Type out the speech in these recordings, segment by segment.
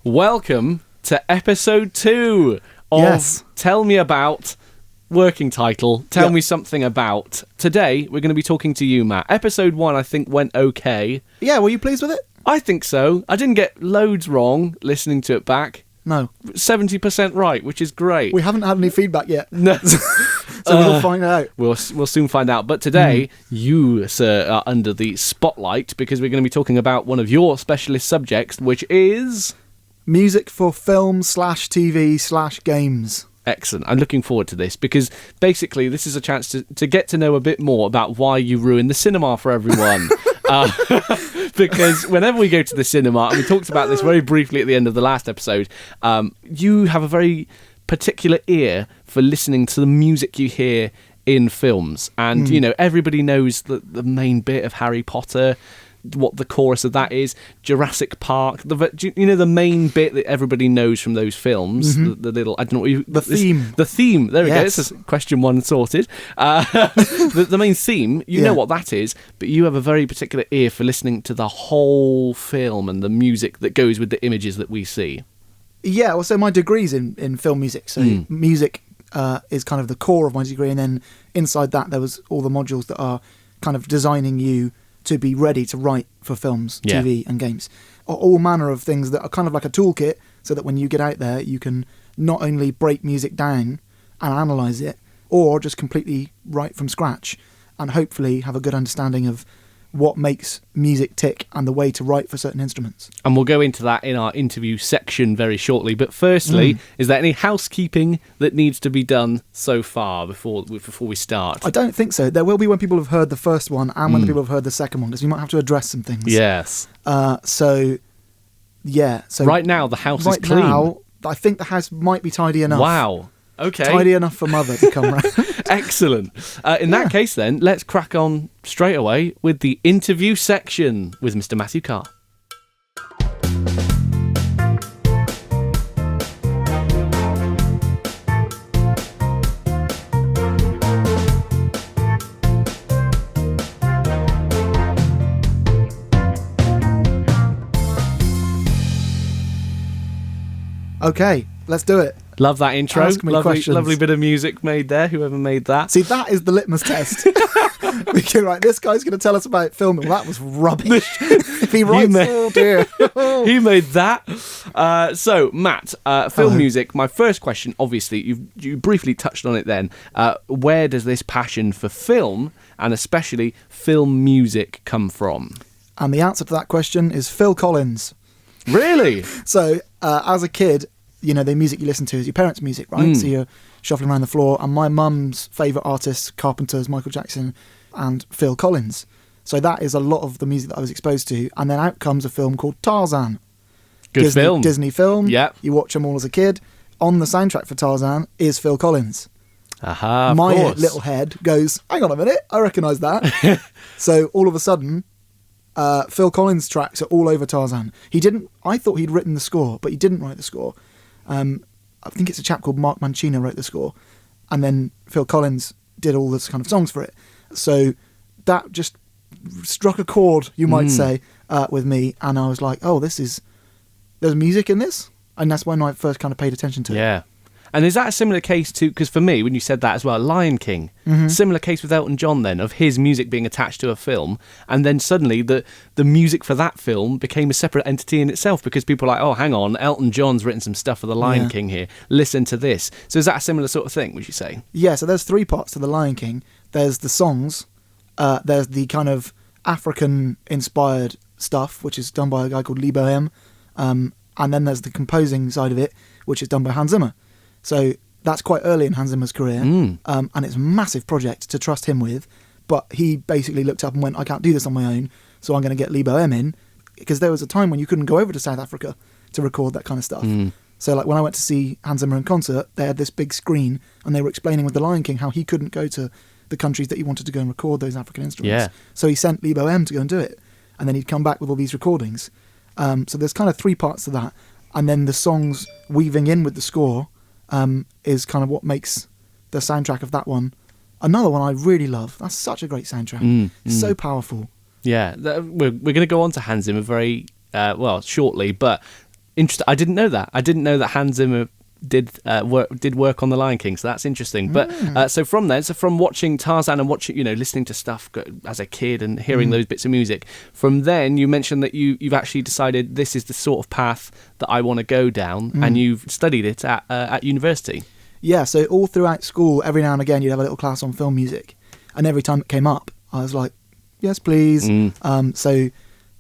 Welcome to episode 2 of Tell Me About, working title, Tell Me Something About. Today, we're going to be talking to you, Matt. Episode 1, I think, went okay. Yeah, were you pleased with it? I think so. I didn't get loads wrong listening to it back. No. 70% right, which is great. We haven't had any feedback yet. No. So we'll find out. We'll soon find out. But today, you, sir, are under the spotlight because we're going to be talking about one of your specialist subjects, which is... music for film / TV / games. Excellent. I'm looking forward to this because basically this is a chance to get to know a bit more about why you ruin the cinema for everyone. Because whenever we go to the cinema, and we talked about this very briefly at the end of the last episode, you have a very particular ear for listening to the music you hear in films. And, you know, everybody knows the main bit of Harry Potter, what the chorus of that is, Jurassic Park, the main bit that everybody knows from those films, the little, I don't know, the theme, there we go, Yes. it's question 1 sorted. The main theme, you know what that is, but you have a very particular ear for listening to the whole film and the music that goes with the images that we see. Yeah, well, so my degree's in film music, so music is kind of the core of my degree, and then inside that there was all the modules that are kind of designing you to be ready to write for films, TV and games. All manner of things that are kind of like a toolkit so that when you get out there you can not only break music down and analyse it, or just completely write from scratch and hopefully have a good understanding of what makes music tick and the way to write for certain instruments. And we'll go into that in our interview section very shortly. But firstly, is there any housekeeping that needs to be done so far before we start? I don't think so. There will be when people have heard the first one and when people have heard the second one, because we might have to address some things. Yes. So right now, the house is clean. Right now, I think the house might be tidy enough. Wow. Okay. Tidy enough for Mother to come round. Excellent. In that case, then, let's crack on straight away with the interview section with Mr. Matthew Carr. Okay, let's do it. Love that intro. Ask me questions. Lovely bit of music made there, whoever made that. See, that is the litmus test. We go, right, this guy's going to tell us about filming. Well, that was rubbish. If he writes, oh dear. He made that. So, Matt, film music. My first question, obviously, you briefly touched on it then. Where does this passion for film, and especially film music, come from? And the answer to that question is Phil Collins. Really? So, as a kid, you know, the music you listen to is your parents' music, right? So you're shuffling around the floor, and my mum's favourite artists, Carpenters, Michael Jackson, and Phil Collins. So that is a lot of the music that I was exposed to. And then out comes a film called Tarzan. Good film. Disney film. Yeah. You watch them all as a kid. On the soundtrack for Tarzan is Phil Collins. Aha, of My course. little head goes, hang on a minute, I recognise that. So all of a sudden, Phil Collins tracks are all over Tarzan. I thought he'd written the score, but he didn't write the score. I think it's a chap called Mark Mancino wrote the score, and then Phil Collins did all this kind of songs for it. So that just struck a chord, you might say, with me, and I was like, oh, there's music in this? And that's when I first kind of paid attention to it. Yeah. And is that a similar case to, because for me, when you said that as well, Lion King, similar case with Elton John then, of his music being attached to a film, and then suddenly the music for that film became a separate entity in itself, because people are like, oh, hang on, Elton John's written some stuff for the Lion King here, listen to this. So is that a similar sort of thing, would you say? Yeah, so there's 3 parts to the Lion King. There's the songs, there's the kind of African-inspired stuff, which is done by a guy called Lee Bohem, and then there's the composing side of it, which is done by Hans Zimmer. So that's quite early in Hans Zimmer's career, and it's a massive project to trust him with, but he basically looked up and went, I can't do this on my own, so I'm going to get Lee Bohem in, because there was a time when you couldn't go over to South Africa to record that kind of stuff. So like when I went to see Hans Zimmer in concert, they had this big screen, and they were explaining with The Lion King how he couldn't go to the countries that he wanted to go and record those African instruments. Yeah. So he sent Lee Bohem to go and do it, and then he'd come back with all these recordings. So there's kind of 3 parts to that, and then the songs weaving in with the score is kind of what makes the soundtrack of that one. Another one I really love. That's such a great soundtrack. It's so powerful. Yeah, we're going to go on to Hans Zimmer very shortly, but Interesting. I didn't know that. I didn't know that Hans Zimmer did work on The Lion King, so that's interesting. But so from watching Tarzan and listening to stuff as a kid and hearing those bits of music, from then you mentioned that you've actually decided this is the sort of path that I want to go down, and you've studied it at university. Yeah, so all throughout school, every now and again you'd have a little class on film music, and every time it came up I was like, yes please. So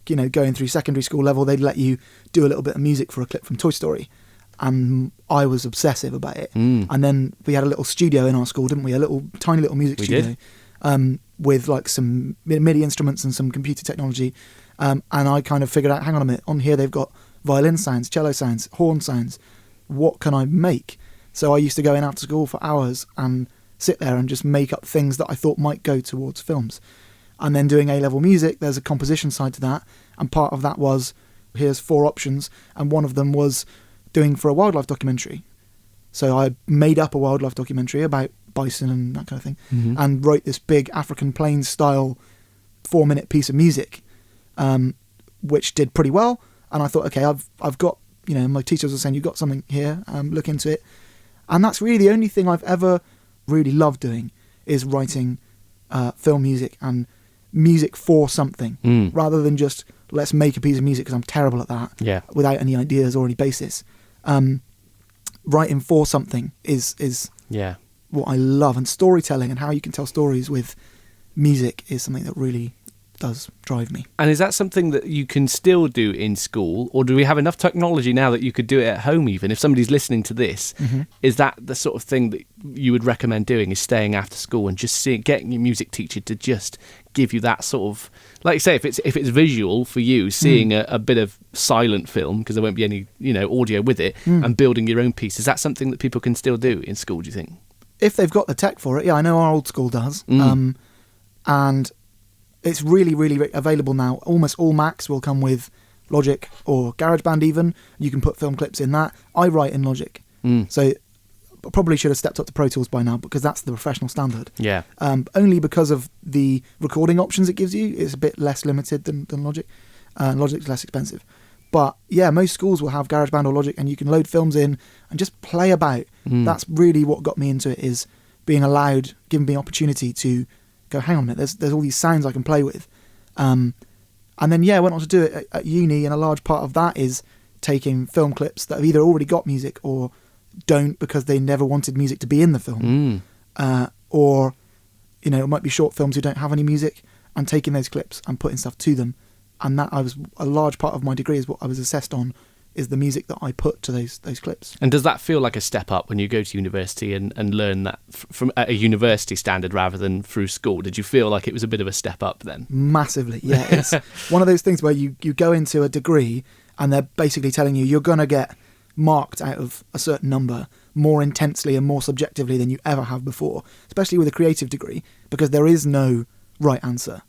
going through secondary school level, they'd let you do a little bit of music for a clip from Toy Story. And I was obsessive about it. And then we had a little studio in our school, didn't we? A tiny little music studio with like some MIDI instruments and some computer technology. And I kind of figured out, hang on a minute, on here they've got violin sounds, cello sounds, horn sounds. What can I make? So I used to go in after school for hours and sit there and just make up things that I thought might go towards films. And then doing A-level music, there's a composition side to that. And part of that was, here's 4 options. And one of them was doing for a wildlife documentary. So I made up a wildlife documentary about bison and that kind of thing, and wrote this big African Plains style 4-minute piece of music, which did pretty well. And I thought, okay, I've got, my teachers were saying, you've got something here, look into it. And that's really the only thing I've ever really loved doing, is writing film music and music for something, rather than just let's make a piece of music, because I'm terrible at that, without any ideas or any basis. Writing for something is what I love, and storytelling and how you can tell stories with music is something that really does drive me. And is that something that you can still do in school, or do we have enough technology now that you could do it at home? Even if somebody's listening to this, is that the sort of thing that you would recommend doing, is staying after school and just getting your music teacher to just give you that sort of, like you say, if it's visual for you, seeing a bit of silent film, because there won't be any audio with it, and building your own piece, is that something that people can still do in school, do you think? If they've got the tech for it, yeah. I know our old school does. And it's really, really available now. Almost all Macs will come with Logic or GarageBand even. You can put film clips in that. I write in Logic. So I probably should have stepped up to Pro Tools by now, because that's the professional standard. Yeah. Only because of the recording options it gives you. It's a bit less limited than Logic. Logic's less expensive. But yeah, most schools will have GarageBand or Logic, and you can load films in and just play about. That's really what got me into it, is being allowed, given me opportunity to go, hang on a minute, there's all these sounds I can play with. And then, I went on to do it at uni, and a large part of that is taking film clips that have either already got music or don't, because they never wanted music to be in the film. Or, it might be short films who don't have any music, and taking those clips and putting stuff to them. And that a large part of my degree is what I was assessed on, is the music that I put to those clips. And does that feel like a step up when you go to university and learn that from at a university standard rather than through school? Did you feel like it was a bit of a step up then? Massively, yeah. It's one of those things where you go into a degree and they're basically telling you you're going to get marked out of a certain number more intensely and more subjectively than you ever have before, especially with a creative degree, because there is no right answer.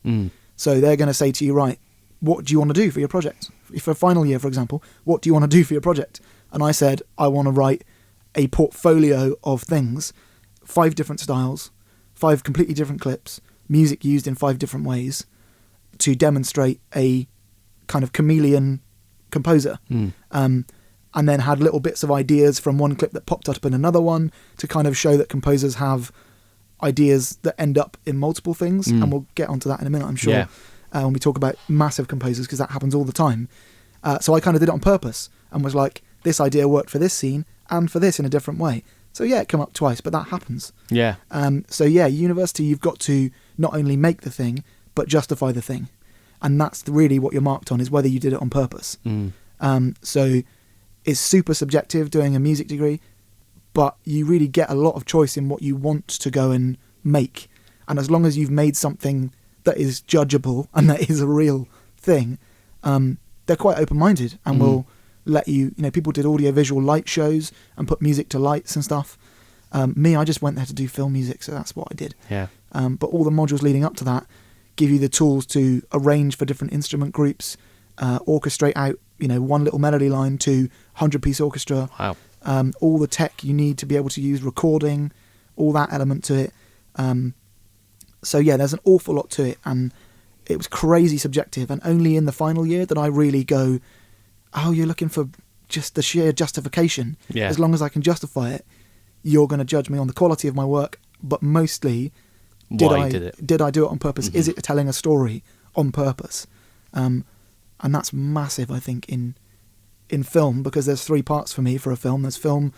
So they're going to say to you, right, what do you want to do for your project? For final year, for example, what do you want to do for your project? And I said, I want to write a portfolio of things, 5 different styles, 5 completely different clips, music used in 5 different ways, to demonstrate a kind of chameleon composer. And then had little bits of ideas from one clip that popped up in another one, to kind of show that composers have ideas that end up in multiple things. And we'll get onto that in a minute, I'm sure. Yeah. When we talk about massive composers, because that happens all the time. So I kind of did it on purpose, and was like, this idea worked for this scene and for this in a different way. So yeah, it came up twice, but that happens. Yeah. So yeah, university, you've got to not only make the thing, but justify the thing. And that's really what you're marked on, is whether you did it on purpose. So it's super subjective doing a music degree, but you really get a lot of choice in what you want to go and make. And as long as you've made something that is judgeable and that is a real thing, they're quite open-minded and will let you, people did audio-visual light shows and put music to lights and stuff. Me, I just went there to do film music, so that's what I did. Yeah. But all the modules leading up to that give you the tools to arrange for different instrument groups, orchestrate out, one little melody line to 100-piece orchestra. Wow. All the tech you need to be able to use recording, all that element to it. So yeah, there's an awful lot to it, and it was crazy subjective. And only in the final year did I really go, oh, you're looking for just the sheer justification. Yeah. As long as I can justify it, you're going to judge me on the quality of my work, but mostly, did I do it on purpose? Is it telling a story on purpose? And that's massive, I think, in film, because there's 3 parts for me for a film. There's film,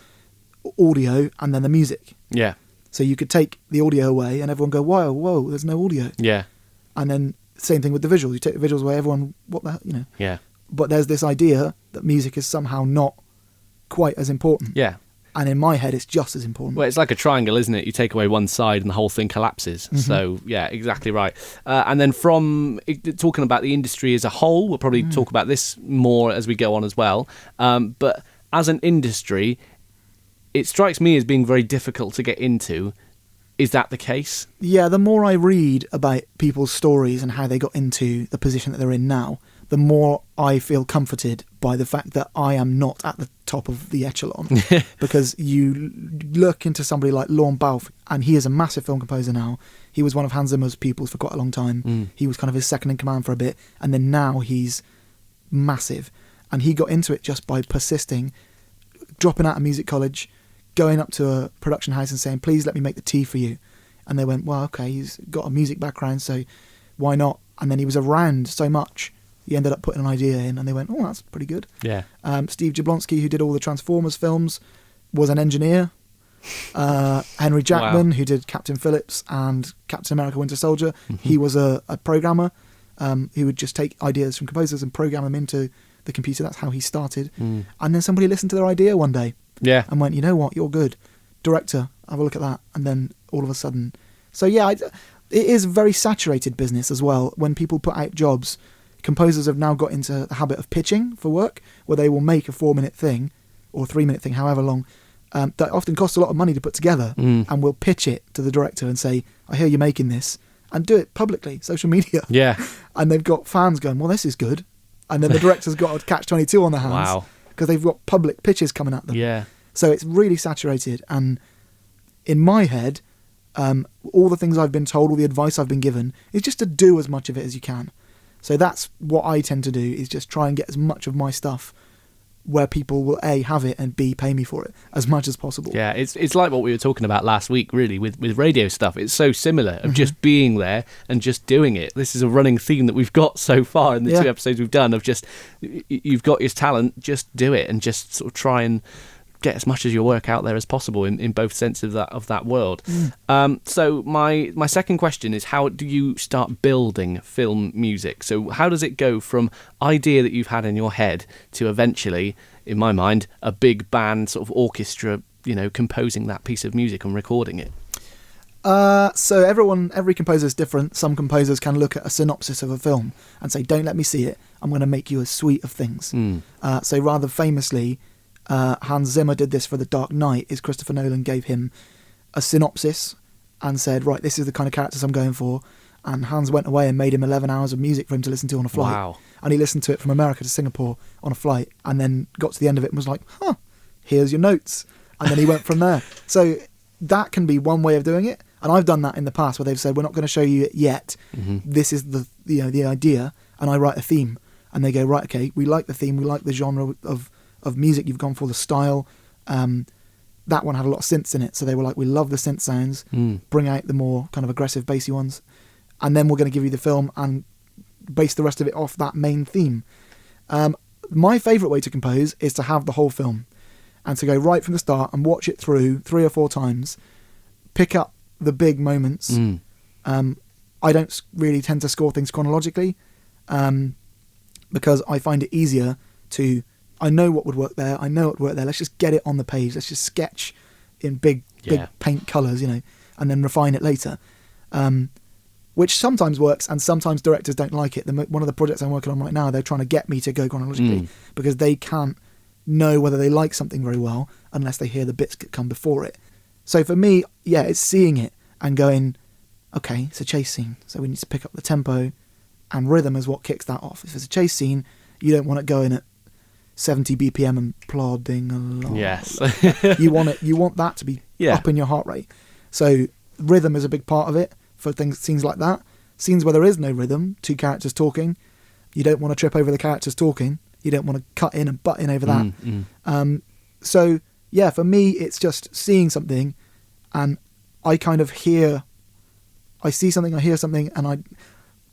audio, and then the music. Yeah. So you could take the audio away and everyone go, whoa, there's no audio. Yeah. And then same thing with the visuals. You take the visuals away, everyone, what the hell, you know. Yeah. But there's this idea that music is somehow not quite as important. Yeah. And in my head, it's just as important. Well, it's like a triangle, isn't it? You take away one side and the whole thing collapses. Mm-hmm. So, yeah, exactly right. And then talking about the industry as a whole, we'll probably talk about this more as we go on as well. But as an industry, it strikes me as being very difficult to get into. Is that the case? Yeah, the more I read about people's stories and how they got into the position that they're in now, the more I feel comforted by the fact that I am not at the top of the echelon. Because you look into somebody like Lorne Balfe, and he is a massive film composer now. He was one of Hans Zimmer's pupils for quite a long time. He was kind of his second in command for a bit, and then now he's massive. And he got into it just by persisting, dropping out of music college, going up to a production house and saying, please let me make the tea for you. And they went, well, okay, he's got a music background, so why not? And then he was around so much, he ended up putting an idea in, and they went, oh, that's pretty good. Yeah. Steve Jablonsky, who did all the Transformers films, was an engineer. Henry Jackman, who did Captain Phillips and Captain America Winter Soldier, he was a programmer who would just take ideas from composers and program them into the computer. That's how he started. And then somebody listened to their idea one day. Yeah. And went, you know what, you're good. Director, have a look at that. And then all of a sudden... So yeah, it is a very saturated business as well. When people put out jobs, composers have now got into the habit of pitching for work, where they will make a 4-minute thing, or 3-minute thing, however long, that often costs a lot of money to put together, and will pitch it to the director and say, I hear you're making this, and do it publicly, social media. Yeah. And they've got fans going, well, this is good. And then the director's got a catch-22 on their hands. Wow. Because they've got public pitches coming at them. Yeah. So it's really saturated. And in my head, all the things I've been told, all the advice I've been given, is just to do as much of it as you can. So that's what I tend to do, is just try and get as much of my stuff where people will A, have it, and B, pay me for it as much as possible. Yeah, it's like what we were talking about last week, really, with radio stuff. It's so similar, of just being there and just doing it. This is a running theme that we've got so far in the 2 episodes we've done, of just, you've got your talent, just do it, and just sort of try and get as much of your work out there as possible in both senses of that world. So my second question is, how do you start building film music? So how does it go from idea that you've had in your head to eventually, in my mind, a big band sort of orchestra, composing that piece of music and recording it? So every composer is different. Some composers can look at a synopsis of a film and say, don't let me see it, I'm going to make you a suite of things. So rather famously, Hans Zimmer did this for The Dark Knight, is Christopher Nolan gave him a synopsis and said, right, this is the kind of characters I'm going for. And Hans went away and made him 11 hours of music for him to listen to on a flight. Wow. And he listened to it from America to Singapore on a flight, and then got to the end of it and was like, here's your notes. And then he went from there. So that can be one way of doing it. And I've done that in the past, where they've said, we're not going to show you it yet. This is the idea. And I write a theme. And they go, right, okay, we like the theme, we like the genre of music you've gone for, the style. That one had a lot of synths in it, so they were like, we love the synth sounds, bring out the more kind of aggressive bassy ones, and then we're going to give you the film and base the rest of it off that main theme. My favourite way to compose is to have the whole film and to go right from the start and watch it through 3 or 4 times, pick up the big moments. I don't really tend to score things chronologically, because I find it easier to... I know what would work there. I know what would work there. Let's just get it on the page. Let's just sketch in big paint colours, and then refine it later. Which sometimes works, and sometimes directors don't like it. One of the projects I'm working on right now, they're trying to get me to go chronologically because they can't know whether they like something very well unless they hear the bits that come before it. So for me, it's seeing it and going, okay, it's a chase scene, so we need to pick up the tempo, and rhythm is what kicks that off. If it's a chase scene, you don't want it going at 70 BPM and plodding along. Yes. you want that to be up in your heart rate. So rhythm is a big part of it for scenes like that. Scenes where there is no rhythm, 2 characters talking, you don't want to trip over the characters talking. You don't want to cut in and butt in over that. Mm. Yeah, for me, it's just seeing something, and I kind of I see something, I hear something, and I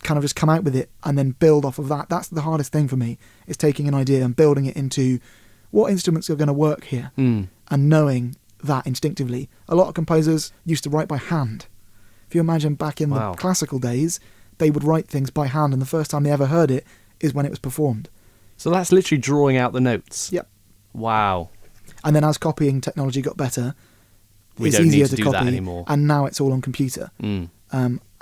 kind of just come out with it and then build off of that. That's the hardest thing for me, is taking an idea and building it into what instruments are going to work here, and knowing that instinctively. A lot of composers used to write by hand. If you imagine back in the classical days, they would write things by hand, and the first time they ever heard it is when it was performed. So that's literally drawing out the notes. Yep. Wow. And then as copying technology got better, We it's don't easier need to to do that copy, anymore. and now it's all on computer. Mm.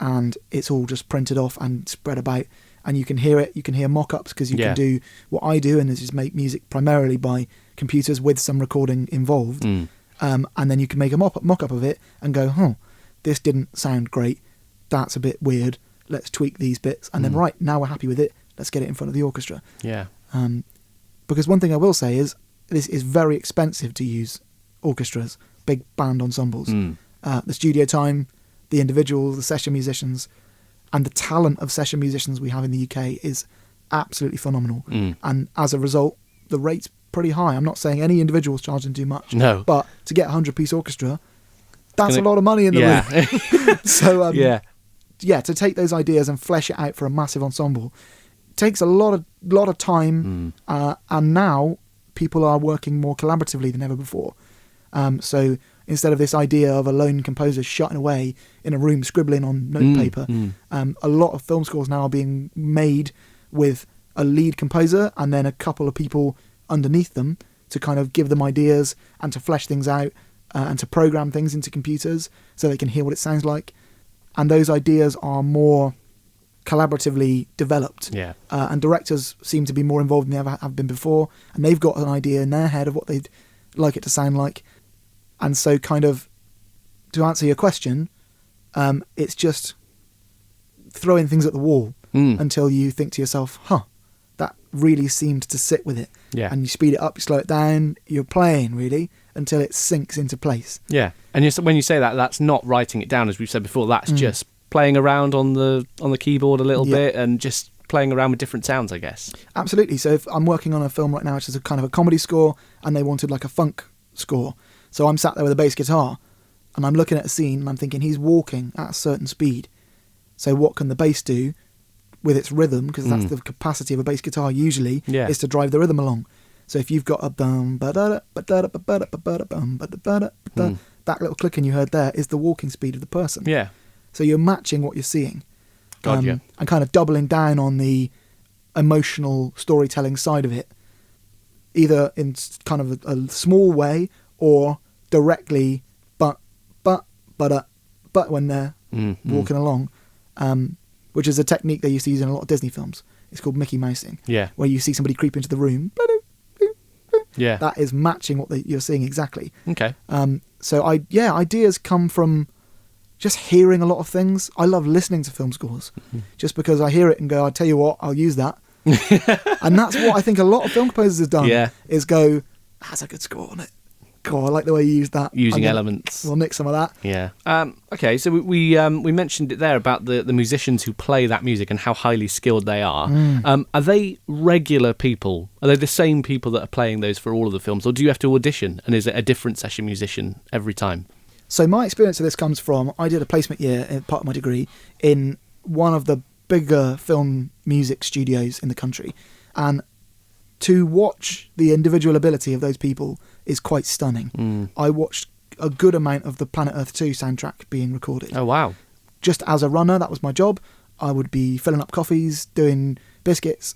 And it's all just printed off and spread about, and you can hear it. You can hear mock-ups, because you can do what I do, and is just make music primarily by computers with some recording involved. Mm. And then you can make a mock-up of it and go, this didn't sound great. That's a bit weird. Let's tweak these bits. And then, right, now we're happy with it. Let's get it in front of the orchestra. Yeah. Because one thing I will say is this is very expensive to use orchestras, big band ensembles. The studio time, the individuals, the session musicians, and the talent of session musicians we have in the UK is absolutely phenomenal. And as a result, the rate's pretty high. I'm not saying any individual's charging too much. No. But to get a 100-piece orchestra, that's a lot of money in the room. So, to take those ideas and flesh it out for a massive ensemble takes a lot of time. And now people are working more collaboratively than ever before. So instead of this idea of a lone composer shutting away in a room scribbling on notepaper, a lot of film scores now are being made with a lead composer and then a couple of people underneath them to kind of give them ideas and to flesh things out, and to program things into computers so they can hear what it sounds like. And those ideas are more collaboratively developed. And directors seem to be more involved than they ever have been before, and they've got an idea in their head of what they'd like it to sound like. And so, kind of, to answer your question, it's just throwing things at the wall until you think to yourself, that really seemed to sit with it. And you speed it up, you slow it down, you're playing, really, until it sinks into place. And when you say that, that's not writing it down, as we've said before. That's just playing around on the keyboard a little bit and just playing around with different sounds, I guess. Absolutely. So if I'm working on a film right now, which is a kind of a comedy score, and they wanted like a funk score. So I'm sat there with a bass guitar, and I'm looking at a scene, and I'm thinking he's walking at a certain speed. So what can the bass do with its rhythm? Because that's the capacity of a bass guitar usually, is to drive the rhythm along. So if you've got a that little clicking you heard there is the walking speed of the person. So you're matching what you're seeing. And kind of doubling down on the emotional storytelling side of it, either in kind of a small way or directly, but when they're walking along, which is a technique they used to use in a lot of Disney films. It's called Mickey Mousing, where you see somebody creep into the room. That is matching what you're seeing exactly. So ideas come from just hearing a lot of things. I love listening to film scores just because I hear it and go, I tell you what, I'll use that. And that's what I think a lot of film composers have done, is go, that's a good score on it. God, I like the way you use that. Using elements. We'll nick some of that. Okay, so we mentioned it there about the musicians who play that music and how highly skilled they are. Are they regular people? Are they the same people that are playing those for all of the films? Or do you have to audition? And is it a different session musician every time? So my experience of this comes from, I did a placement year, part of my degree, in one of the bigger film music studios in the country. And to watch the individual ability of those people is quite stunning. I watched a good amount of the Planet Earth 2 soundtrack being recorded. Oh, wow. Just as a runner, that was my job. I would be filling up coffees, doing biscuits,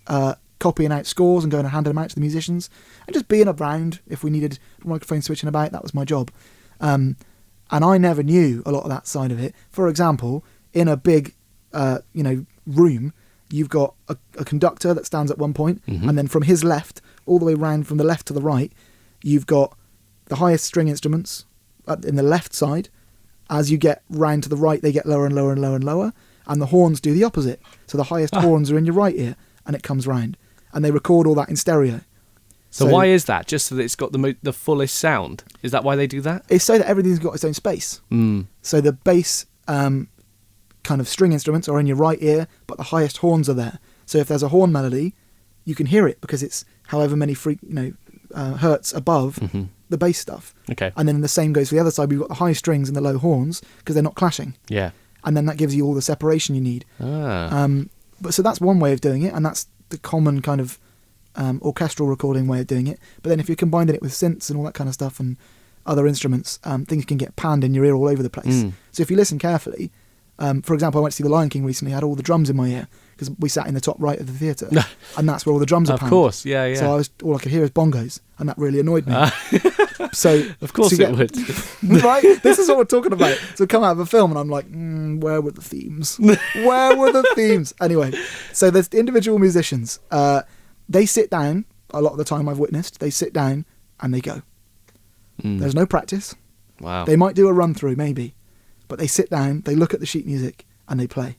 copying out scores and going and handing them out to the musicians, and just being around if we needed microphone switching about. That was my job. And I never knew a lot of that side of it. For example, in a big room, you've got a conductor that stands at one point, and then from his left, all the way around from the left to the right, you've got the highest string instruments in the left side. As you get round to the right, they get lower and lower and lower and lower, and the horns do the opposite. So the highest horns are in your right ear, and it comes round. And they record all that in stereo. So why is that? Just so that it's got the fullest sound? Is that why they do that? It's so that everything's got its own space. So the bass kind of string instruments are in your right ear, but the highest horns are there. So if there's a horn melody, you can hear it because it's however many hertz above the bass stuff. Okay. And then the same goes for the other side. We've got the high strings and the low horns because they're not clashing. Yeah. And then that gives you all the separation you need. But so that's one way of doing it, and that's the common kind of orchestral recording way of doing it. But then if you're combining it with synths and all that kind of stuff and other instruments, things can get panned in your ear all over the place. So if you listen carefully, for example, I went to see The Lion King recently. I had all the drums in my ear because we sat in the top right of the theater, and that's where all the drums are panned. Of course, yeah. So all I could hear is bongos, and that really annoyed me. So of course it would. Right? This is what we're talking about. So come out of a film, and I'm like, where were the themes? Where were the themes? Anyway, so there's individual musicians. They sit down. A lot of the time I've witnessed, they sit down and they go. There's no practice. Wow. They might do a run through, maybe, but they sit down, they look at the sheet music, and they play.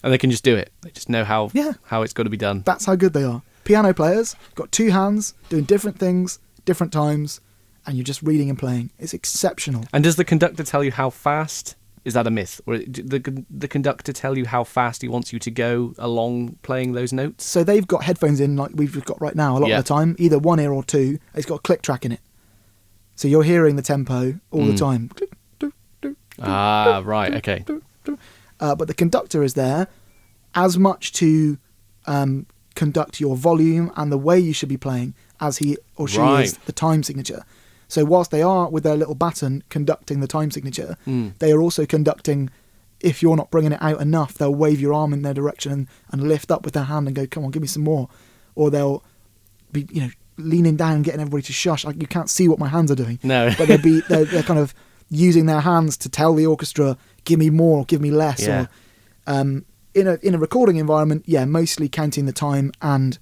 And they can just do it. They just know how it's got to be done. That's how good they are. Piano players, got two hands, doing different things, different times, and you're just reading and playing. It's exceptional. And does the conductor tell you how fast? Is that a myth? Or the conductor tell you how fast he wants you to go along playing those notes? So they've got headphones in, like we've got right now, a lot of the time, either one ear or two. It's got a click track in it. So you're hearing the tempo all the time. Right, okay. But the conductor is there as much to conduct your volume and the way you should be playing as he or she is the time signature. So whilst they are with their little baton conducting the time signature, they are also conducting, if you're not bringing it out enough, they'll wave your arm in their direction and lift up with their hand and go, come on, give me some more. Or they'll be, leaning down, getting everybody to shush. You can't see what my hands are doing. No. But they're kind of using their hands to tell the orchestra, give me more, give me less. Yeah. Or in a recording environment, mostly counting the time, and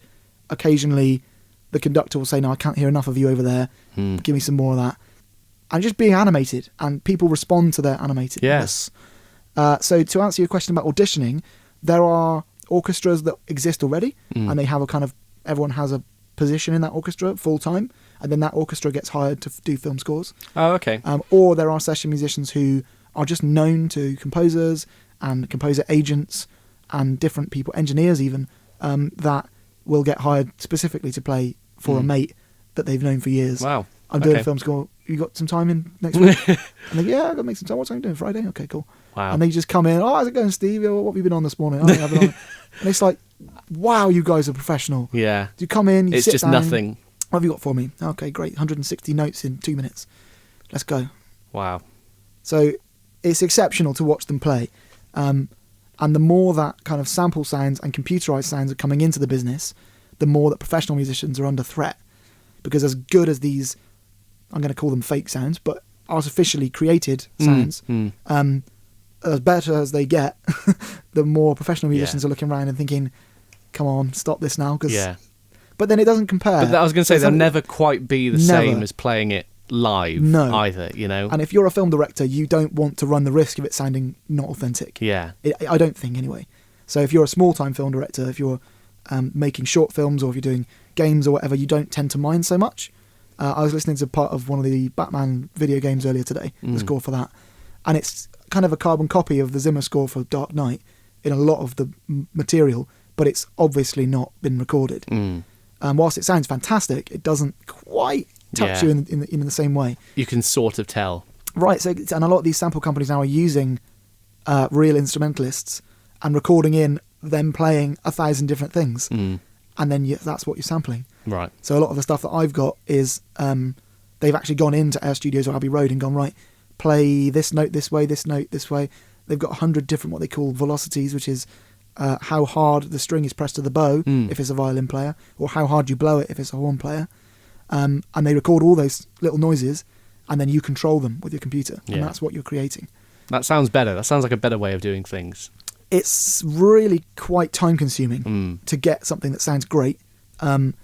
occasionally the conductor will say, no, I can't hear enough of you over there. Give me some more of that. And just being animated, and people respond to their animatedness. So to answer your question about auditioning, there are orchestras that exist already, and they have everyone has a position in that orchestra full time, and then that orchestra gets hired to do film scores. Oh, okay. Or there are session musicians who are just known to composers and composer agents and different people, engineers even, that will get hired specifically to play for a mate that they've known for years. Wow. I'm doing a film score. You got some time in next week? And they go, yeah, I've got to make some time. What time are you doing? Friday? Okay, cool. Wow. And they just come in, how's it going, Steve? What have you been on this morning? I've been on. And it's like, wow, you guys are professional. Yeah. You come in, you it's sit just down. nothing. What have you got for me? Okay, great. 160 notes in 2 minutes. Let's go. Wow. So it's exceptional to watch them play. And the more that kind of sample sounds and computerized sounds are coming into the business, the more that professional musicians are under threat. Because as good as these, I'm going to call them fake sounds, but artificially created sounds, as better as they get, the more professional musicians are looking around and thinking, come on, stop this now. But then it doesn't compare. But I was going to say, they'll never quite be the same as playing it live either, And if you're a film director, you don't want to run the risk of it sounding not authentic. Yeah. I don't think, anyway. So if you're a small-time film director, if you're making short films, or if you're doing games or whatever, you don't tend to mind so much. I was listening to part of one of the Batman video games earlier today, the score for that, and it's kind of a carbon copy of the Zimmer score for Dark Knight in a lot of the material, but it's obviously not been recorded. Whilst it sounds fantastic, it doesn't quite touch you in the same way. You can sort of tell. Right, so and a lot of these sample companies now are using real instrumentalists and recording in them playing 1,000 different things, and then that's what you're sampling. Right. So a lot of the stuff that I've got is they've actually gone into Air Studios or Abbey Road and gone, right, play this note this way, this note this way. They've got 100 different what they call velocities, which is how hard the string is pressed to the bow if it's a violin player, or how hard you blow it if it's a horn player. And they record all those little noises, and then you control them with your computer, and that's what you're creating. That sounds better. That sounds like a better way of doing things. It's really quite time-consuming to get something that sounds great. And,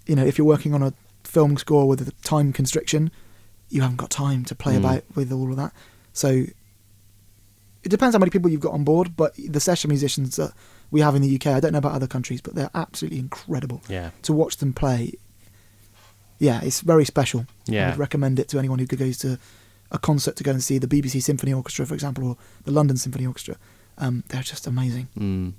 if you're working on a film score with a time constriction, you haven't got time to play about with all of that. So it depends how many people you've got on board, but the session musicians that we have in the UK, I don't know about other countries, but they're absolutely incredible. Yeah. To watch them play, it's very special. Yeah. I would recommend it to anyone who goes to a concert to go and see the BBC Symphony Orchestra, for example, or the London Symphony Orchestra. They're just amazing.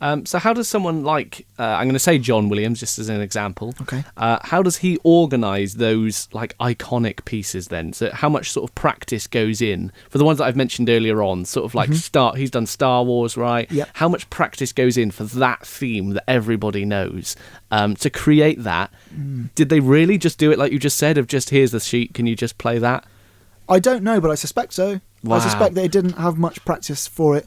So how does someone like, I'm going to say John Williams, just as an example. Okay. How does he organise those like iconic pieces then? So how much sort of practice goes in for the ones that I've mentioned earlier on? Sort of like he's done Star Wars, right? Yep. How much practice goes in for that theme that everybody knows to create that? Did they really just do it like you just said? Of just here's the sheet, can you just play that? I don't know, but I suspect so. Wow. I suspect they didn't have much practice for it.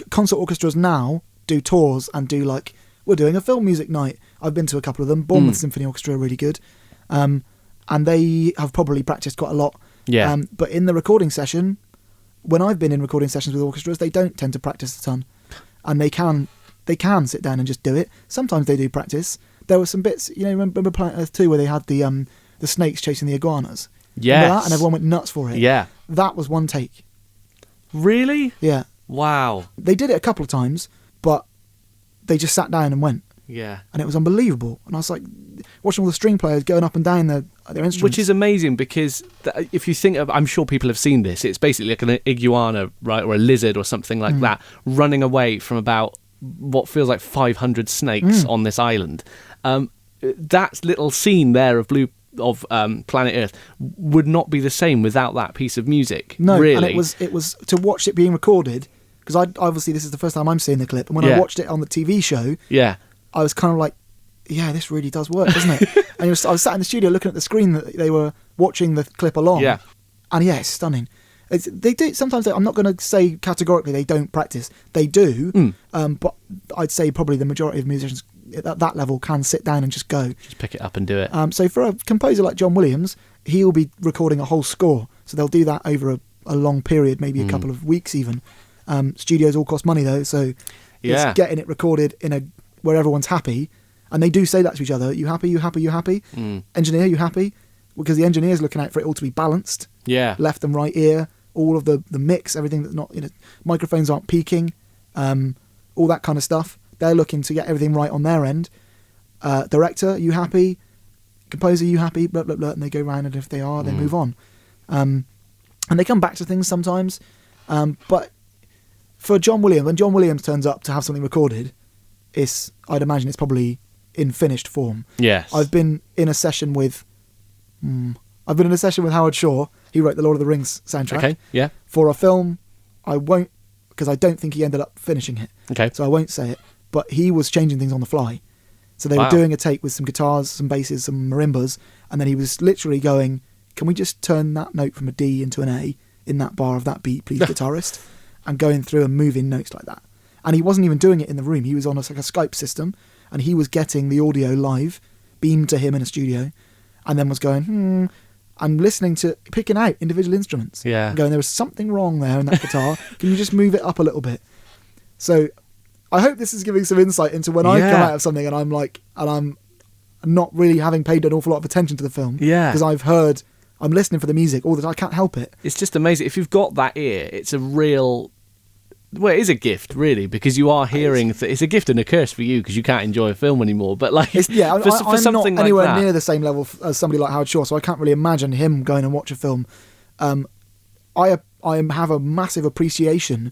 Concert orchestras now do tours and do like, we're doing a film music night. I've been to a couple of them. Bournemouth Symphony Orchestra are really good. And they have probably practiced quite a lot. Yeah. But in the recording session, when I've been in recording sessions with orchestras, they don't tend to practice a ton. And they can sit down and just do it. Sometimes they do practice. There were some bits, remember Planet Earth 2 where they had the snakes chasing the iguanas? Yes. Remember that? And everyone went nuts for it. Yeah. That was one take. Really? Yeah. Wow. They did it a couple of times, but they just sat down and went. Yeah. And it was unbelievable. And I was like, watching all the string players going up and down their instruments. Which is amazing because if you think of, I'm sure people have seen this, it's basically like an iguana, right, or a lizard or something like that, running away from about what feels like 500 snakes on this island. That little scene there of Planet Earth would not be the same without that piece of music. No, really. and it was to watch it being recorded, because obviously this is the first time I'm seeing the clip, and when I watched it on the TV show, I was kind of like, yeah, this really does work, doesn't it? And I was sat in the studio looking at the screen that they were watching the clip along. Yeah. And yeah, it's stunning. They do sometimes. I'm not going to say categorically they don't practice. They do, but I'd say probably the majority of musicians at that level can sit down and just go. Just pick it up and do it. So for a composer like John Williams, he'll be recording a whole score. So they'll do that over a long period, maybe a couple of weeks even. Studios all cost money though, so it's getting it recorded where everyone's happy. And they do say that to each other. You happy? You happy? You happy? Engineer, you happy? Because the engineer's looking out for it all to be balanced. Yeah. Left and right ear, all of the mix, everything that's not, microphones aren't peaking, all that kind of stuff. They're looking to get everything right on their end. Director, you happy? Composer, you happy? Blah, blah, blah. And they go round, and if they are, they move on. And they come back to things sometimes. But for John Williams, when John Williams turns up to have something recorded, I'd imagine it's probably in finished form. Yes. I've been in a session with Howard Shore. He wrote the Lord of the Rings soundtrack. Okay, yeah. For a film, I won't, because I don't think he ended up finishing it. Okay. So I won't say it. But he was changing things on the fly. So they were doing a take with some guitars, some basses, some marimbas, and then he was literally going, can we just turn that note from a D into an A in that bar of that beat, please, guitarist? And going through and moving notes like that. And he wasn't even doing it in the room. He was on like a Skype system, and he was getting the audio live, beamed to him in a studio, and then was going, and listening to, picking out individual instruments. Yeah. And going, there was something wrong there in that guitar. Can you just move it up a little bit? So I hope this is giving some insight into when I come out of something and I'm not really having paid an awful lot of attention to the film. Yeah. Because I'm listening for the music all the time. I can't help it. It's just amazing. If you've got that ear, it's a real... Well, it is a gift, really, because you are hearing... It's a gift and a curse for you, because you can't enjoy a film anymore. But like, I'm something not anywhere like that, near the same level as somebody like Howard Shore, so I can't really imagine him going and watch a film. I have a massive appreciation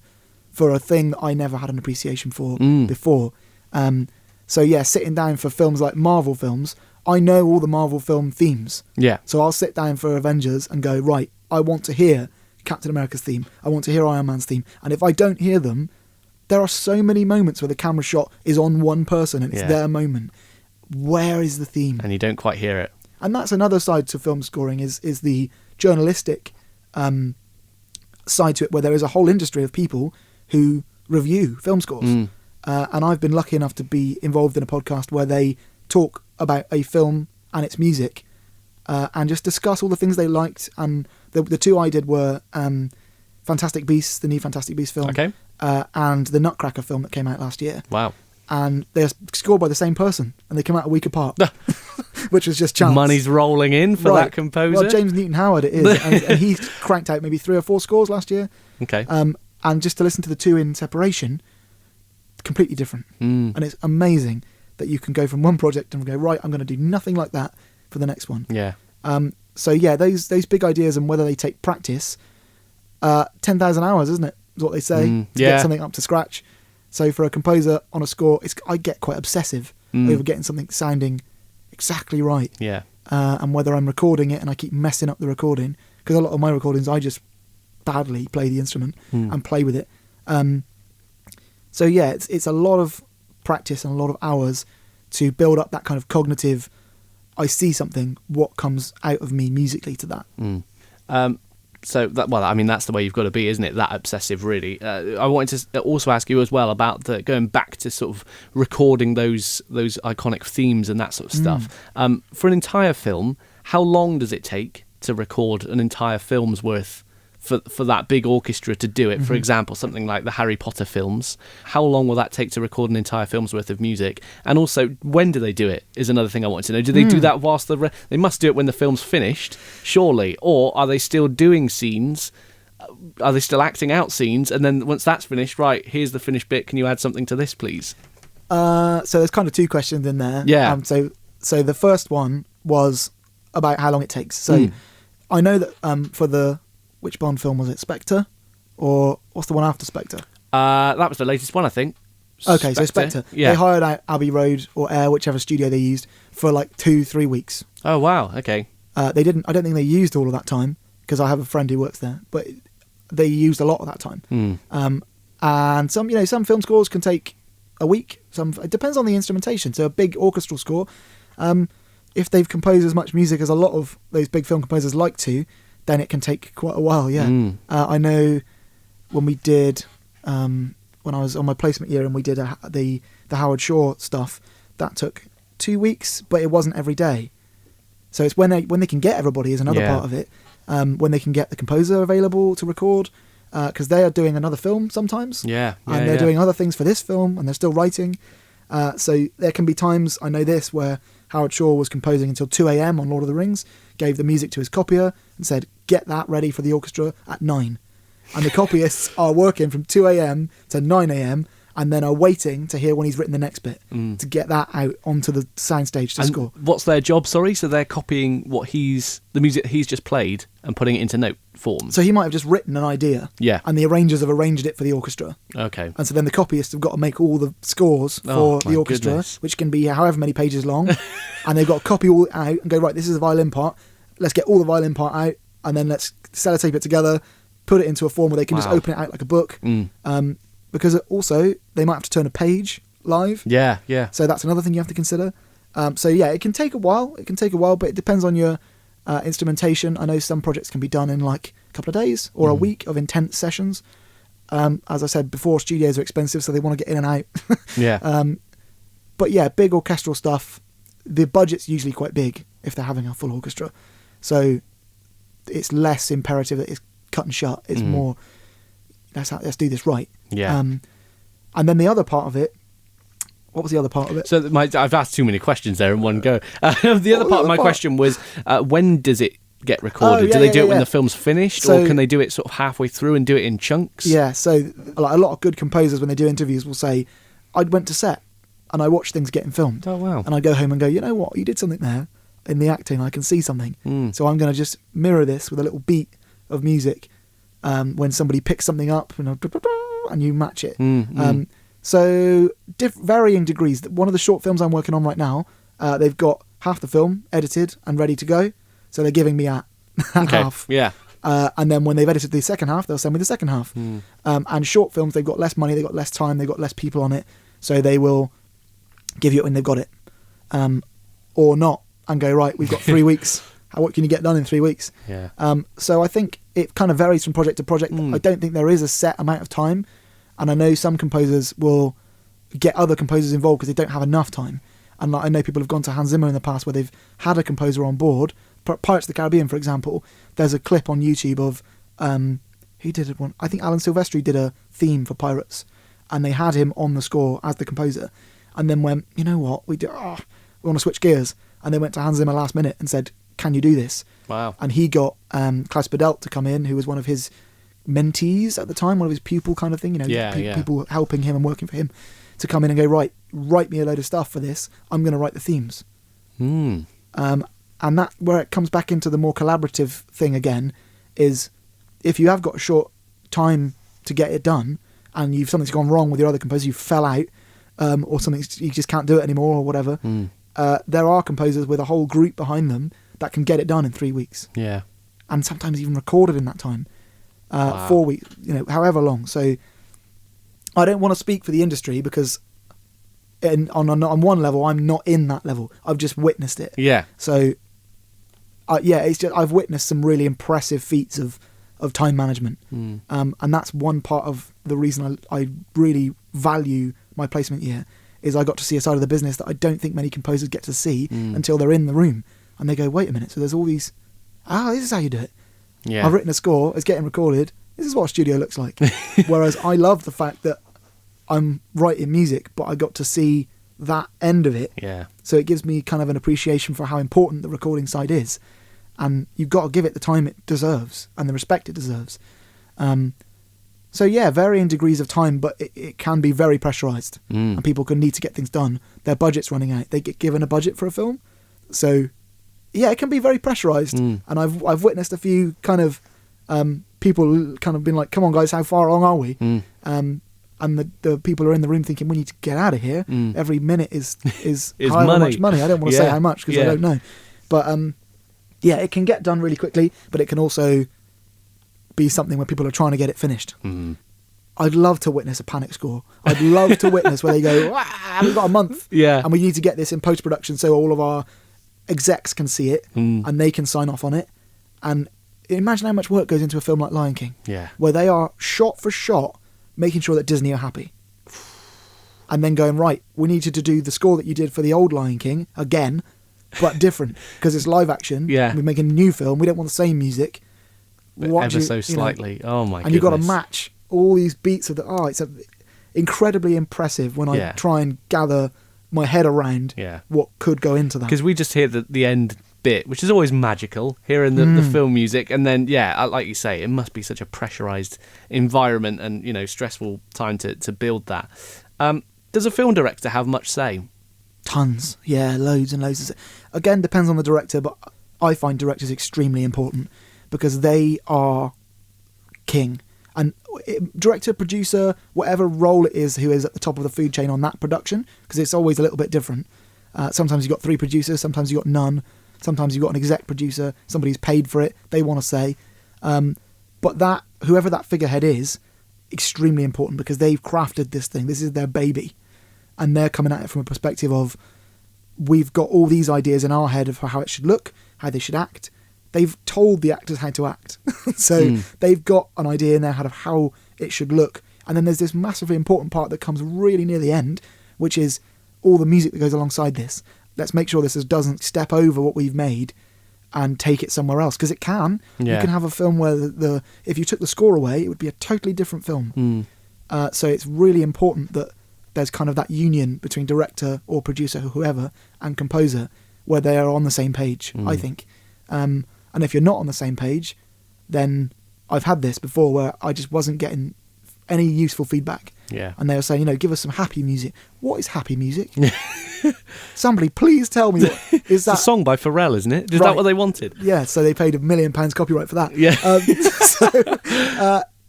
for a thing that I never had an appreciation for before. So yeah, sitting down for films like Marvel films, I know all the Marvel film themes. Yeah. So I'll sit down for Avengers and go, right, I want to hear Captain America's theme. I want to hear Iron Man's theme. And if I don't hear them, there are so many moments where the camera shot is on one person and it's their moment. Where is the theme? And you don't quite hear it. And that's another side to film scoring is the journalistic side to it, where there is a whole industry of people who review film scores. And I've been lucky enough to be involved in a podcast where they talk about a film and its music and just discuss all the things they liked. And the two I did were Fantastic Beasts, the new Fantastic Beasts film, and the Nutcracker film that came out last year. Wow. And they're scored by the same person, and they come out a week apart, which was just chance. Money's rolling in for that composer. Well, James Newton Howard it is, and he cranked out maybe 3 or 4 scores last year. Okay. And just to listen to the two in separation, completely different. And it's amazing that you can go from one project and go, right, I'm going to do nothing like that for the next one. Yeah. So yeah, those big ideas and whether they take practice, 10,000 hours, isn't it? Is what they say to get something up to scratch. So for a composer on a score, I get quite obsessive over getting something sounding exactly right. Yeah. And whether I'm recording it and I keep messing up the recording, because a lot of my recordings I just badly play the instrument and play with it. So yeah, it's a lot of practice and a lot of hours to build up that kind of cognitive, I see something, what comes out of me musically to that. So that's the way you've got to be, isn't it? That obsessive, really. I wanted to also ask you as well about going back to sort of recording those iconic themes and that sort of stuff. For an entire film, how long does it take to record an entire film's worth for that big orchestra to do it? For example, something like the Harry Potter films. How long will that take to record an entire film's worth of music? And also, when do they do it is another thing I wanted to know. Do they do that whilst they must do it when the film's finished, surely? Or are they still doing scenes? Are they still acting out scenes? And then once that's finished, right, here's the finished bit. Can you add something to this, please? So there's kind of two questions in there. Yeah. So the first one was about how long it takes. So I know that for which Bond film was it? Spectre? Or what's the one after Spectre? That was the latest one, I think. Okay, so Spectre. Yeah. They hired out Abbey Road or Air, whichever studio they used, for like 2-3 weeks. Oh, wow. Okay. They didn't. I don't think they used all of that time, because I have a friend who works there, but they used a lot of that time. And some film scores can take a week. It depends on the instrumentation. So a big orchestral score, if they've composed as much music as a lot of those big film composers like to, then it can take quite a while. Yeah. I know when we did when I was on my placement year and we did the Howard Shore stuff, that took 2 weeks, but it wasn't every day. So it's when they can get everybody is another part of it. When they can get the composer available to record, because they are doing another film sometimes. And they're doing other things for this film, and they're still writing. So there can be times, I know this, where Howard Shore was composing until 2 a.m. on Lord of the Rings, gave the music to his copier and said, get that ready for the orchestra at 9. And the copyists are working from 2 a.m. to 9 a.m. and then are waiting to hear when he's written the next bit to get that out onto the soundstage to score. What's their job, sorry? So they're copying the music he's just played and putting it into note form. So he might have just written an idea, and the arrangers have arranged it for the orchestra. Okay. And so then the copyists have got to make all the scores for the orchestra, which can be however many pages long, and they've got to copy all out and go, right, this is the violin part, let's get all the violin part out, and then let's sellotape it together, put it into a form where they can just open it out like a book. Because also, they might have to turn a page live. Yeah. So that's another thing you have to consider. It can take a while. But it depends on your instrumentation. I know some projects can be done in like a couple of days or a week of intense sessions. As I said before, studios are expensive, so they want to get in and out. But yeah, big orchestral stuff, the budget's usually quite big if they're having a full orchestra. So it's less imperative that it's cut and shut. It's more, let's do this right. And then the other part of it, what was the other part of it? So I've asked too many questions there in one go. The other part of my question was, when does it get recorded? Do they do it when the film's finished, or can they do it sort of halfway through and do it in chunks? Yeah, so like a lot of good composers, when they do interviews, will say, I went to set and I watched things getting filmed. Oh, wow. And I go home and go, you know what, you did something there in the acting, I can see something. So I'm going to just mirror this with a little beat of music when somebody picks something up and you match it. So varying degrees. One of the short films I'm working on right now, they've got half the film edited and ready to go. So they're giving me half. Yeah. And then when they've edited the second half, they'll send me the second half. And short films, they've got less money, they've got less time, they've got less people on it. So they will give you it when they've got it. Or not, and go, right, we've got 3 weeks. What can you get done in 3 weeks? Yeah. So I think it kind of varies from project to project. I don't think there is a set amount of time. And I know some composers will get other composers involved because they don't have enough time. And I know people have gone to Hans Zimmer in the past where they've had a composer on board. Pirates of the Caribbean, for example, there's a clip on YouTube of who did one? I think Alan Silvestri did a theme for Pirates, and they had him on the score as the composer. And then went, you know what, we want to switch gears, and they went to Hans Zimmer last minute and said, can you do this? Wow. And he got Klaus Badelt to come in, who was one of his mentees at the time, one of his pupil kind of thing, people helping him and working for him, to come in and go, right, write me a load of stuff for this, I'm going to write the themes. And that, where it comes back into the more collaborative thing again, is if you have got a short time to get it done, and something's gone wrong with your other composer, you fell out, or something, you just can't do it anymore or whatever. There are composers with a whole group behind them that can get it done in 3 weeks. Yeah. And sometimes even recorded in that time. 4 weeks, however long. So I don't want to speak for the industry because on one level, I'm not in that level. I've just witnessed it. Yeah. So, it's just I've witnessed some really impressive feats of time management. And that's one part of the reason I really value my placement year, is I got to see a side of the business that I don't think many composers get to see until they're in the room. And they go, wait a minute, so there's all these, this is how you do it. Yeah. I've written a score, it's getting recorded, this is what a studio looks like. Whereas I love the fact that I'm writing music, but I got to see that end of it. Yeah. So it gives me kind of an appreciation for how important the recording side is. And you've got to give it the time it deserves and the respect it deserves. So yeah, varying degrees of time, but it can be very pressurised. And people can need to get things done. Their budget's running out. They get given a budget for a film. So yeah, it can be very pressurised. And I've witnessed a few kind of people kind of been like, come on guys, how far along are we? And the people who are in the room thinking, we need to get out of here. Every minute is however money. much money. I don't want to say how much because I don't know. But yeah, it can get done really quickly, but it can also be something where people are trying to get it finished. I'd love to witness a panic score. I'd love to witness where they go, we've got a month and we need to get this in post-production so all of our execs can see it and they can sign off on it. And imagine how much work goes into a film like Lion King, where they are shot for shot making sure that Disney are happy. And then going, right, we need you to do the score that you did for the old Lion King again, but different, because it's live action. We're making a new film. We don't want the same music. Ever so slightly. Oh my goodness. And you've got to match all these beats of it's incredibly impressive when I try and gather my head around what could go into that. Because we just hear the end bit, which is always magical, hearing the film music, and then like you say, it must be such a pressurized environment and stressful time to build that. Does a film director have much say? Tons, loads and loads. Again, depends on the director, but I find directors extremely important because they are king. And director, producer, whatever role it is, who is at the top of the food chain on that production, because it's always a little bit different. Sometimes you've got 3 producers, sometimes you've got none. Sometimes you've got an exec producer, somebody's paid for it, they want to say. But whoever that figurehead is, extremely important because they've crafted this thing. This is their baby. And they're coming at it from a perspective of, we've got all these ideas in our head of how it should look, how they should act. They've told the actors how to act. So they've got an idea in their head of how it should look. And then there's this massively important part that comes really near the end, which is all the music that goes alongside this. Let's make sure this doesn't step over what we've made and take it somewhere else. Because it can. You can have a film where if you took the score away, it would be a totally different film. So it's really important that there's kind of that union between director or producer or whoever and composer where they are on the same page, I think. And if you're not on the same page, then I've had this before where I just wasn't getting any useful feedback. And they were saying, give us some happy music. What is happy music? Somebody please tell me. It's a song by Pharrell, isn't it? Is that what they wanted? Yeah, so they paid £1 million copyright for that.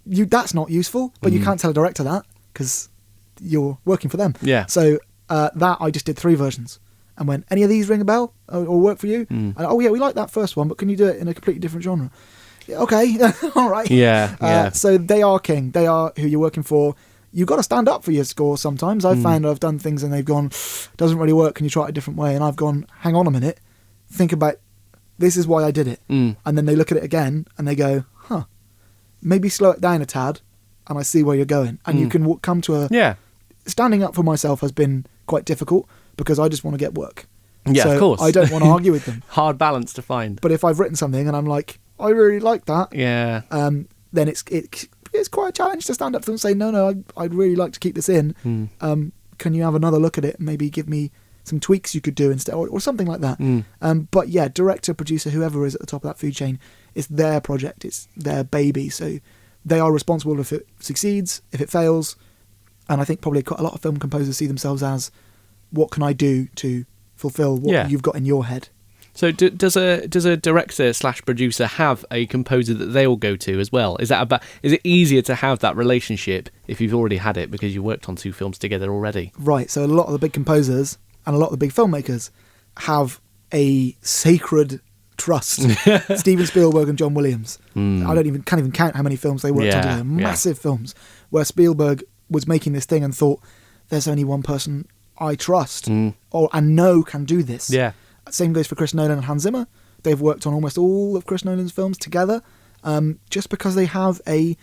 That's not useful, but you can't tell a director that because you're working for them. So that I just did 3 versions and went, any of these ring a bell or work for you? And, we like that first one, but can you do it in a completely different genre? Okay, all right. So they are king. They are who you're working for. You've got to stand up for your score sometimes. I've found I've done things and they've gone, doesn't really work, can you try it a different way? And I've gone, hang on a minute, think about, this is why I did it. And then they look at it again and they go, maybe slow it down a tad and I see where you're going. And you can come to standing up for myself has been quite difficult because I just want to get work. So of course. I don't want to argue with them. Hard balance to find. But if I've written something and I'm like, I really like that, then it's quite a challenge to stand up to them and say, no, I'd really like to keep this in. Can you have another look at it and maybe give me some tweaks you could do instead or something like that. But yeah, director, producer, whoever is at the top of that food chain, it's their project, it's their baby. So they are responsible if it succeeds, if it fails. And I think probably quite a lot of film composers see themselves as, what can I do to fulfill what you've got in your head? So does a director / producer have a composer that they all go to as well? Is it easier to have that relationship if you've already had it because you worked on 2 films together already? Right. So a lot of the big composers and a lot of the big filmmakers have a sacred trust. Steven Spielberg and John Williams. I can't even count how many films they worked on together. Massive films where Spielberg was making this thing and thought, there's only one person I trust and know can do this. Yeah. Same goes for Chris Nolan and Hans Zimmer. They've worked on almost all of Chris Nolan's films together, just because they have a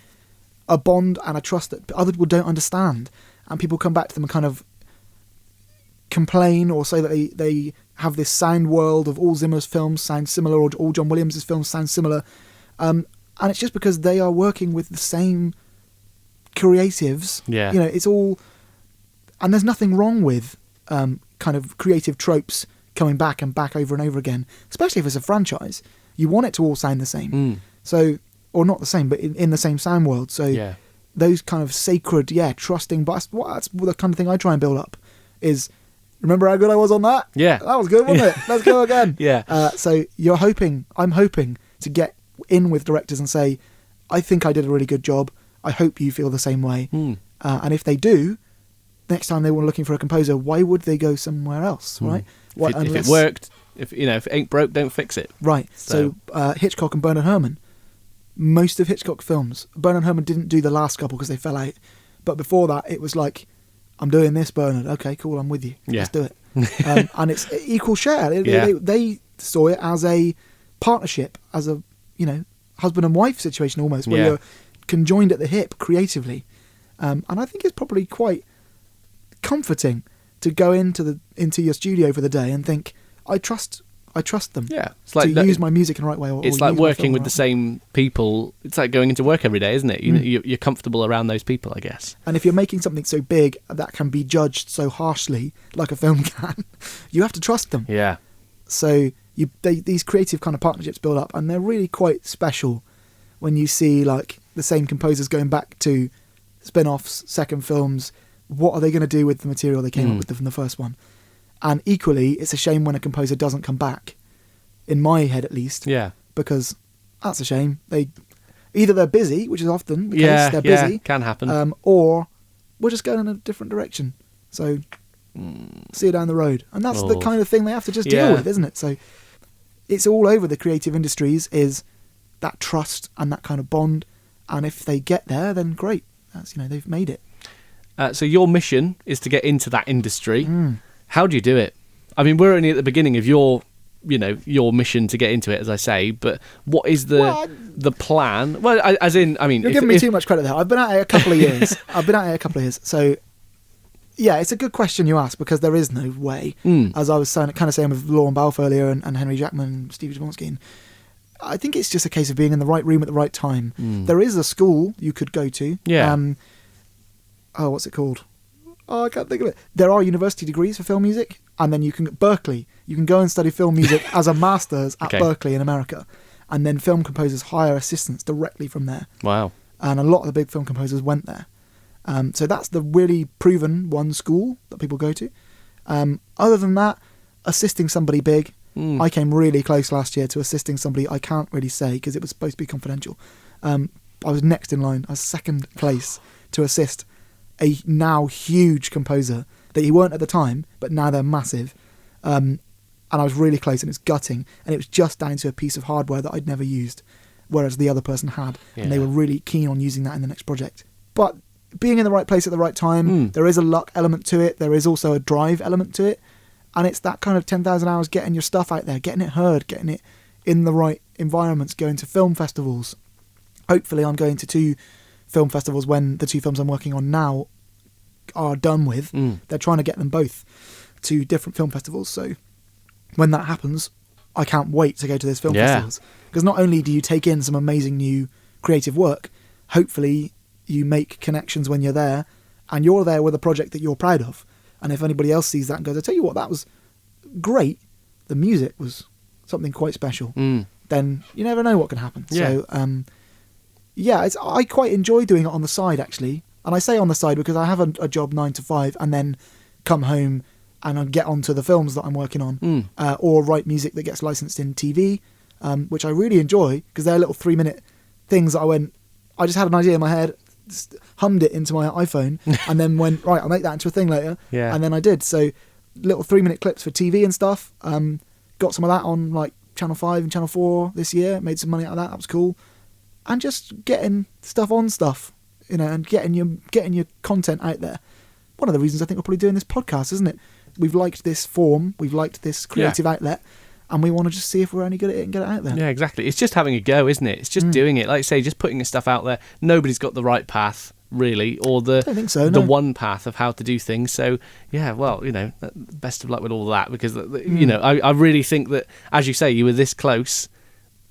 bond and a trust that other people don't understand, and people come back to them and kind of complain or say that they have this sound world of all Zimmer's films sound similar, or all John Williams' films sound similar, and it's just because they are working with the same creatives. Yeah. It's all, and there's nothing wrong with kind of creative tropes coming back and back over and over again, especially if it's a franchise. You want it to all sound the same. So, or not the same, but in the same sound world. So those kind of sacred, trusting, but that's the kind of thing I try and build up is, remember how good I was on that? Yeah. That was good, wasn't it? Let's go again. So I'm hoping to get in with directors and say, I think I did a really good job. I hope you feel the same way. And if they do, next time they were looking for a composer, why would they go somewhere else, right? If it worked, if it ain't broke, don't fix it. Right. So Hitchcock and Bernard Herrmann, most of Hitchcock films, Bernard Herrmann didn't do the last couple because they fell out. But before that, it was like, I'm doing this, Bernard. Okay, cool, I'm with you. Yeah. Let's do it. And it's equal share. They saw it as a partnership, as a husband and wife situation almost, where you're conjoined at the hip creatively. And I think it's probably quite comforting to go into your studio for the day and think, I trust them. Yeah, it's like to use my music in the right way. It's like working with the same people. It's like going into work every day, isn't it? You're comfortable around those people, I guess. And if you're making something so big that can be judged so harshly, like a film can, you have to trust them. Yeah. So these creative kind of partnerships build up, and they're really quite special when you see like the same composers going back to spin-offs, second films. What are they going to do with the material they came up with from the first one? And equally, it's a shame when a composer doesn't come back, in my head at least. Yeah. Because that's a shame. Either they're busy, which is often the case, they're busy. Can happen. Or we're just going in a different direction. So see you down the road. And that's the kind of thing they have to just deal with, isn't it? So it's all over the creative industries, is that trust and that kind of bond. And if they get there, then great. That's, they've made it. So your mission is to get into that industry. How do you do it? I mean, we're only at the beginning of your mission to get into it, as I say. But what is the plan? Well, you're giving me too much credit there. I've been at it a couple of years. So, yeah, it's a good question you ask, because there is no way. As I was saying with Lauren Balfe earlier and Henry Jackman and Steve Jablonsky. I think it's just a case of being in the right room at the right time. There is a school you could go to. Yeah. What's it called? I can't think of it. There are university degrees for film music, and then you can go and study film music as a master's at Berkeley in America, and then film composers hire assistants directly from there. Wow. And a lot of the big film composers went there. So that's the really proven one school that people go to. Other than that, assisting somebody big. I came really close last year to assisting somebody I can't really say because it was supposed to be confidential. I was next in line. I was second place to assist a now huge composer that he weren't at the time, but now they're massive. And I was really close, and it's gutting. And it was just down to a piece of hardware that I'd never used, whereas the other person had. Yeah. And they were really keen on using that in the next project. But being in the right place at the right time, there is a luck element to it. There is also a drive element to it. And it's that kind of 10,000 hours getting your stuff out there, getting it heard, getting it in the right environments, going to film festivals. Hopefully I'm going to 2 film festivals when the 2 films I'm working on now are done with. They're trying to get them both to different film festivals. So when that happens, I can't wait to go to those film festivals. Because not only do you take in some amazing new creative work, hopefully you make connections when you're there, and you're there with a project that you're proud of. And if anybody else sees that and goes, I tell you what, that was great, the music was something quite special, then you never know what can happen. Yeah. So, I quite enjoy doing it on the side, actually. And I say on the side because I have a job 9 to 5 and then come home and I get onto the films that I'm working on, or write music that gets licensed in TV, which I really enjoy because they're little 3-minute things that I just had an idea in my head, just hummed it into my iPhone, and then went, right, I'll make that into a thing later. Yeah. And then I did. So little 3-minute clips for TV and stuff. Got some of that on like Channel 5 and Channel 4 this year. Made some money out of that. That was cool. And just getting stuff on stuff, and getting your content out there. One of the reasons I think we're probably doing this podcast, isn't it? We've liked this form. We've liked this creative outlet. And we want to just see if we're any good at it and get it out there. Yeah, exactly. It's just having a go, isn't it? It's just doing it. Like I say, just putting the stuff out there. Nobody's got the right path, really, or I don't think so, the no. one path of how to do things. So, yeah, well, best of luck with all that because, I really think that, as you say, you were this close.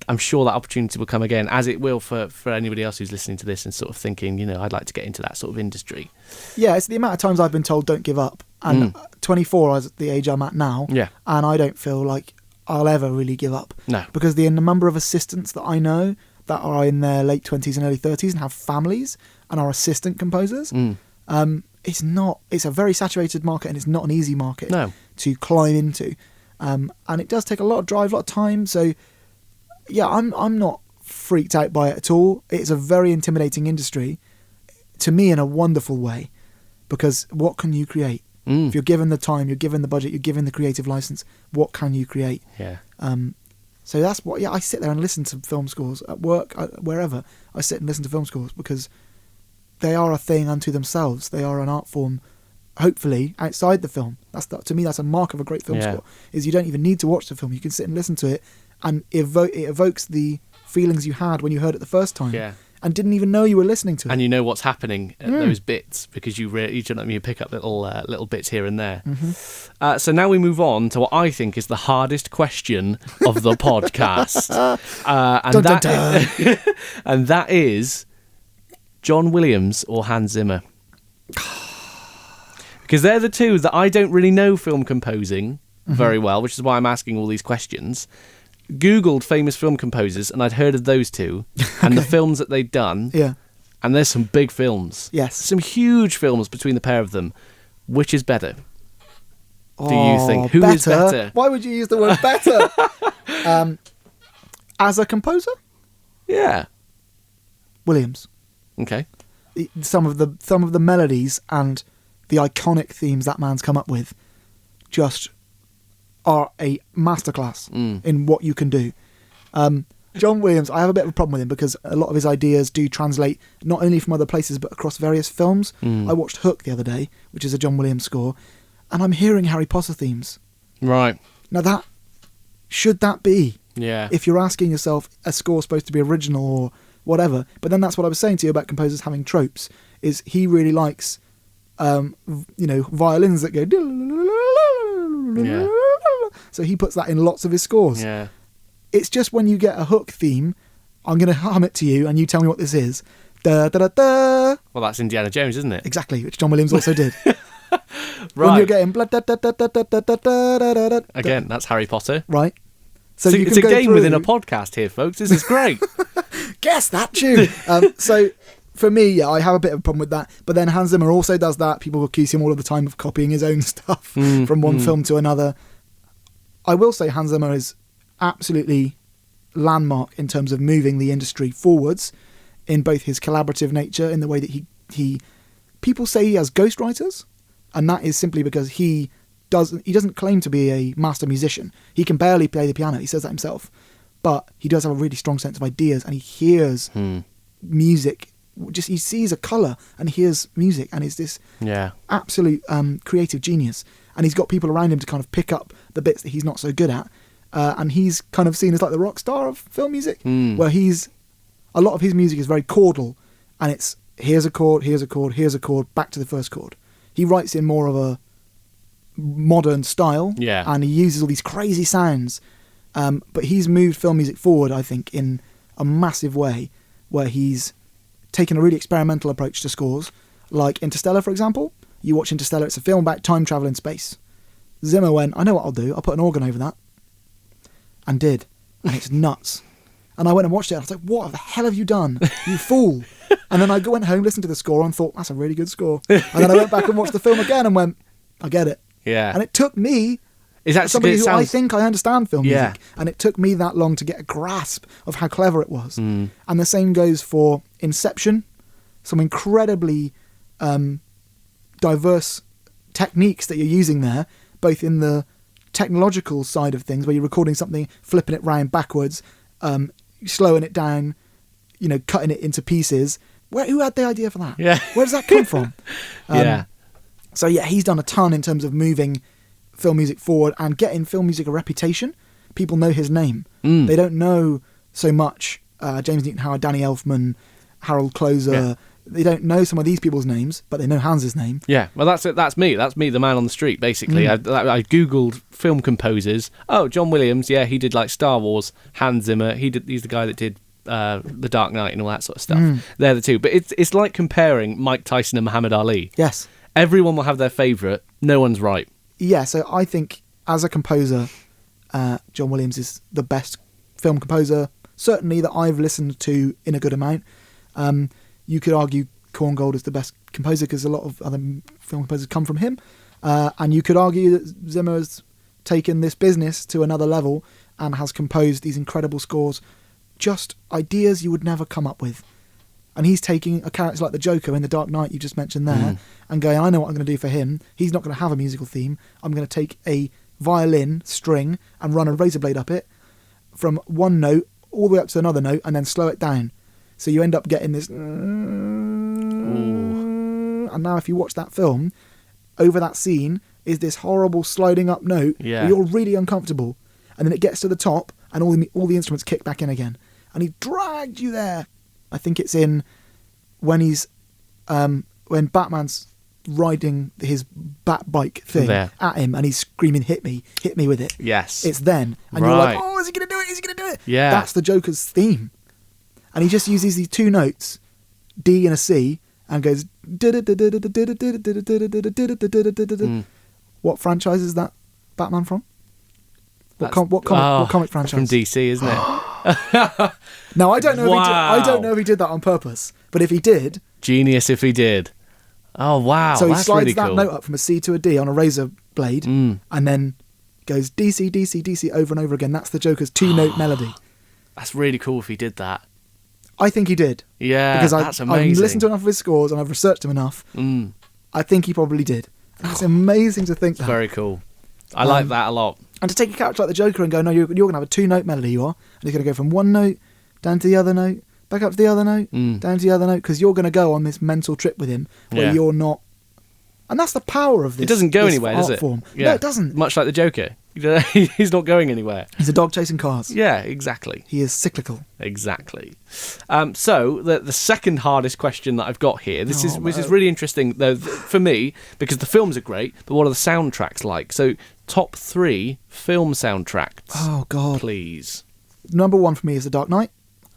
I'm sure that opportunity will come again, as it will for anybody else who's listening to this and sort of thinking, I'd like to get into that sort of industry. Yeah, it's the amount of times I've been told don't give up. And 24 is the age I'm at now. Yeah. And I don't feel like I'll ever really give up. No. Because the number of assistants that I know that are in their late 20s and early 30s and have families and are assistant composers, it's a very saturated market and it's not an easy market to climb into. And it does take a lot of drive, a lot of time. So, yeah, I'm not freaked out by it at all. It's a very intimidating industry, to me, in a wonderful way, because what can you create? If you're given the time, you're given the budget, you're given the creative license, what can you create? Yeah. So that's what. Yeah, I sit there and listen to film scores at work, wherever. I sit and listen to film scores because they are a thing unto themselves. They are an art form, hopefully outside the film. To me, that's a mark of a great film score. Is you don't even need to watch the film. You can sit and listen to it, and it evokes the feelings you had when you heard it the first time. Yeah. And didn't even know you were listening to it. And you know what's happening at those bits because you pick up little bits here and there. Mm-hmm. So now we move on to what I think is the hardest question of the podcast, and that is John Williams or Hans Zimmer, because they're the two that I don't really know film composing very well, which is why I'm asking all these questions. Googled famous film composers and I'd heard of those two and the films that they'd done. Yeah. And there's some big films. Yes. Some huge films between the pair of them. Which is better? Do you think? Who is better? Why would you use the word better? As a composer? Yeah. Williams. Okay. Some of the melodies and the iconic themes that man's come up with just are a masterclass in what you can do. John Williams, I have a bit of a problem with him because a lot of his ideas do translate not only from other places but across various films. I watched Hook the other day, which is a John Williams score, and I'm hearing Harry Potter themes. Right. Now should that be? Yeah. If you're asking yourself, a score supposed to be original or whatever, but then that's what I was saying to you about composers having tropes, is he really likes, violins that go... Yeah. So he puts that in lots of his scores. Yeah. It's just when you get a Hook theme, I'm going to hum it to you and you tell me what this is. Da, da, da, da. Well, that's Indiana Jones, isn't it? Exactly, which John Williams also did. Right. When you're getting... da, da, da, da, da, da, da, da, da, da. Again, that's Harry Potter. Right. So you it's can a go game through... within a podcast here, folks. This is great. Guess that tune. So for me, yeah, I have a bit of a problem with that. But then Hans Zimmer also does that. People accuse him all of the time of copying his own stuff from one film to another. I will say Hans Zimmer is absolutely landmark in terms of moving the industry forwards in both his collaborative nature, in the way that he people say he has ghostwriters, and that is simply because he doesn't claim to be a master musician. He can barely play the piano. He says that himself. But he does have a really strong sense of ideas, and he hears music. Just he sees a colour and hears music, and is this absolute creative genius. And he's got people around him to kind of pick up the bits that he's not so good at. And he's kind of seen as like the rock star of film music, where a lot of his music is very chordal, and it's here's a chord, here's a chord, here's a chord, back to the first chord. He writes in more of a modern style, and he uses all these crazy sounds. But he's moved film music forward, I think, in a massive way, where he's taken a really experimental approach to scores, like Interstellar, for example. You watch Interstellar, it's a film about time travel in space. Zimmer went, I know what I'll do, I'll put an organ over that. And did. And it's nuts. And I went and watched it, and I was like, what the hell have you done, you fool? And then I went home, listened to the score, and thought, that's a really good score. And then I went back and watched the film again and went, I get it. Yeah. And it took me, Is that somebody it who I sounds- think I understand film Yeah. music, and it took me that long to get a grasp of how clever it was. Mm. And the same goes for Inception, some incredibly diverse techniques that you're using there, both in the technological side of things, where you're recording something, flipping it round backwards, slowing it down, cutting it into pieces. Who had the idea for that? Yeah. Where does that come from? Yeah. So yeah, he's done a ton in terms of moving film music forward and getting film music a reputation. People know his name. They don't know so much James Newton Howard, Danny Elfman, Harold Closer. Yeah. They don't know some of these people's names, but they know Hans's name. Yeah, well, that's it. That's me. That's me, the man on the street, basically. I googled film composers. Oh, John Williams. Yeah, he did like Star Wars. Hans Zimmer. He's the guy that did The Dark Knight and all that sort of stuff. They're the two. But it's like comparing Mike Tyson and Muhammad Ali. Yes. Everyone will have their favourite. No one's right. Yeah, so I think as a composer, John Williams is the best film composer, certainly that I've listened to in a good amount. You could argue Korngold is the best composer because a lot of other film composers come from him. And you could argue that Zimmer has taken this business to another level and has composed these incredible scores, just ideas you would never come up with. And he's taking a character like the Joker in The Dark Knight you just mentioned there and going, I know what I'm going to do for him. He's not going to have a musical theme. I'm going to take a violin string and run a razor blade up it from one note all the way up to another note and then slow it down. So you end up getting this... And now if you watch that film, over that scene is this horrible sliding up note where you're really uncomfortable. And then it gets to the top and all the instruments kick back in again. And he dragged you there. I think it's in when he's... when Batman's riding his bat bike thing at him and he's screaming, hit me with it. Yes. It's then. And you're like, oh, is he going to do it? Is he going to do it? Yeah. That's the Joker's theme. And he just uses these two notes, D and a C, and goes... What franchise is that Batman from? What comic franchise? From DC, isn't it? No, I don't know. I don't know if he did that on purpose, but if he did, genius if he did. Oh wow! So he that's slides really that cool. note up from a C to a D on a razor blade, and then goes DC, DC, DC over and over again. That's the Joker's two-note melody. That's really cool if he did that. I think he did. Yeah, because that's I've amazing. listened to enough of his scores and I've researched him enough. I think he probably did. And it's amazing to think that. Very cool. I like that a lot. And to take a character like the Joker and go, no, you're going to have a two-note melody, you are. And he's going to go from one note down to the other note, back up to the other note, down to the other note, because you're going to go on this mental trip with him where you're not... And that's the power of this. It doesn't go anywhere, does it? Form. Yeah. No, it doesn't. Much like the Joker. He's not going anywhere. He's a dog chasing cars. Yeah, exactly. He is cyclical. Exactly. So the second hardest question that I've got here, this is really interesting though for me because the films are great, but what are the soundtracks like? So top 3 film soundtracks. Oh God, please. Number 1 for me is The Dark Knight.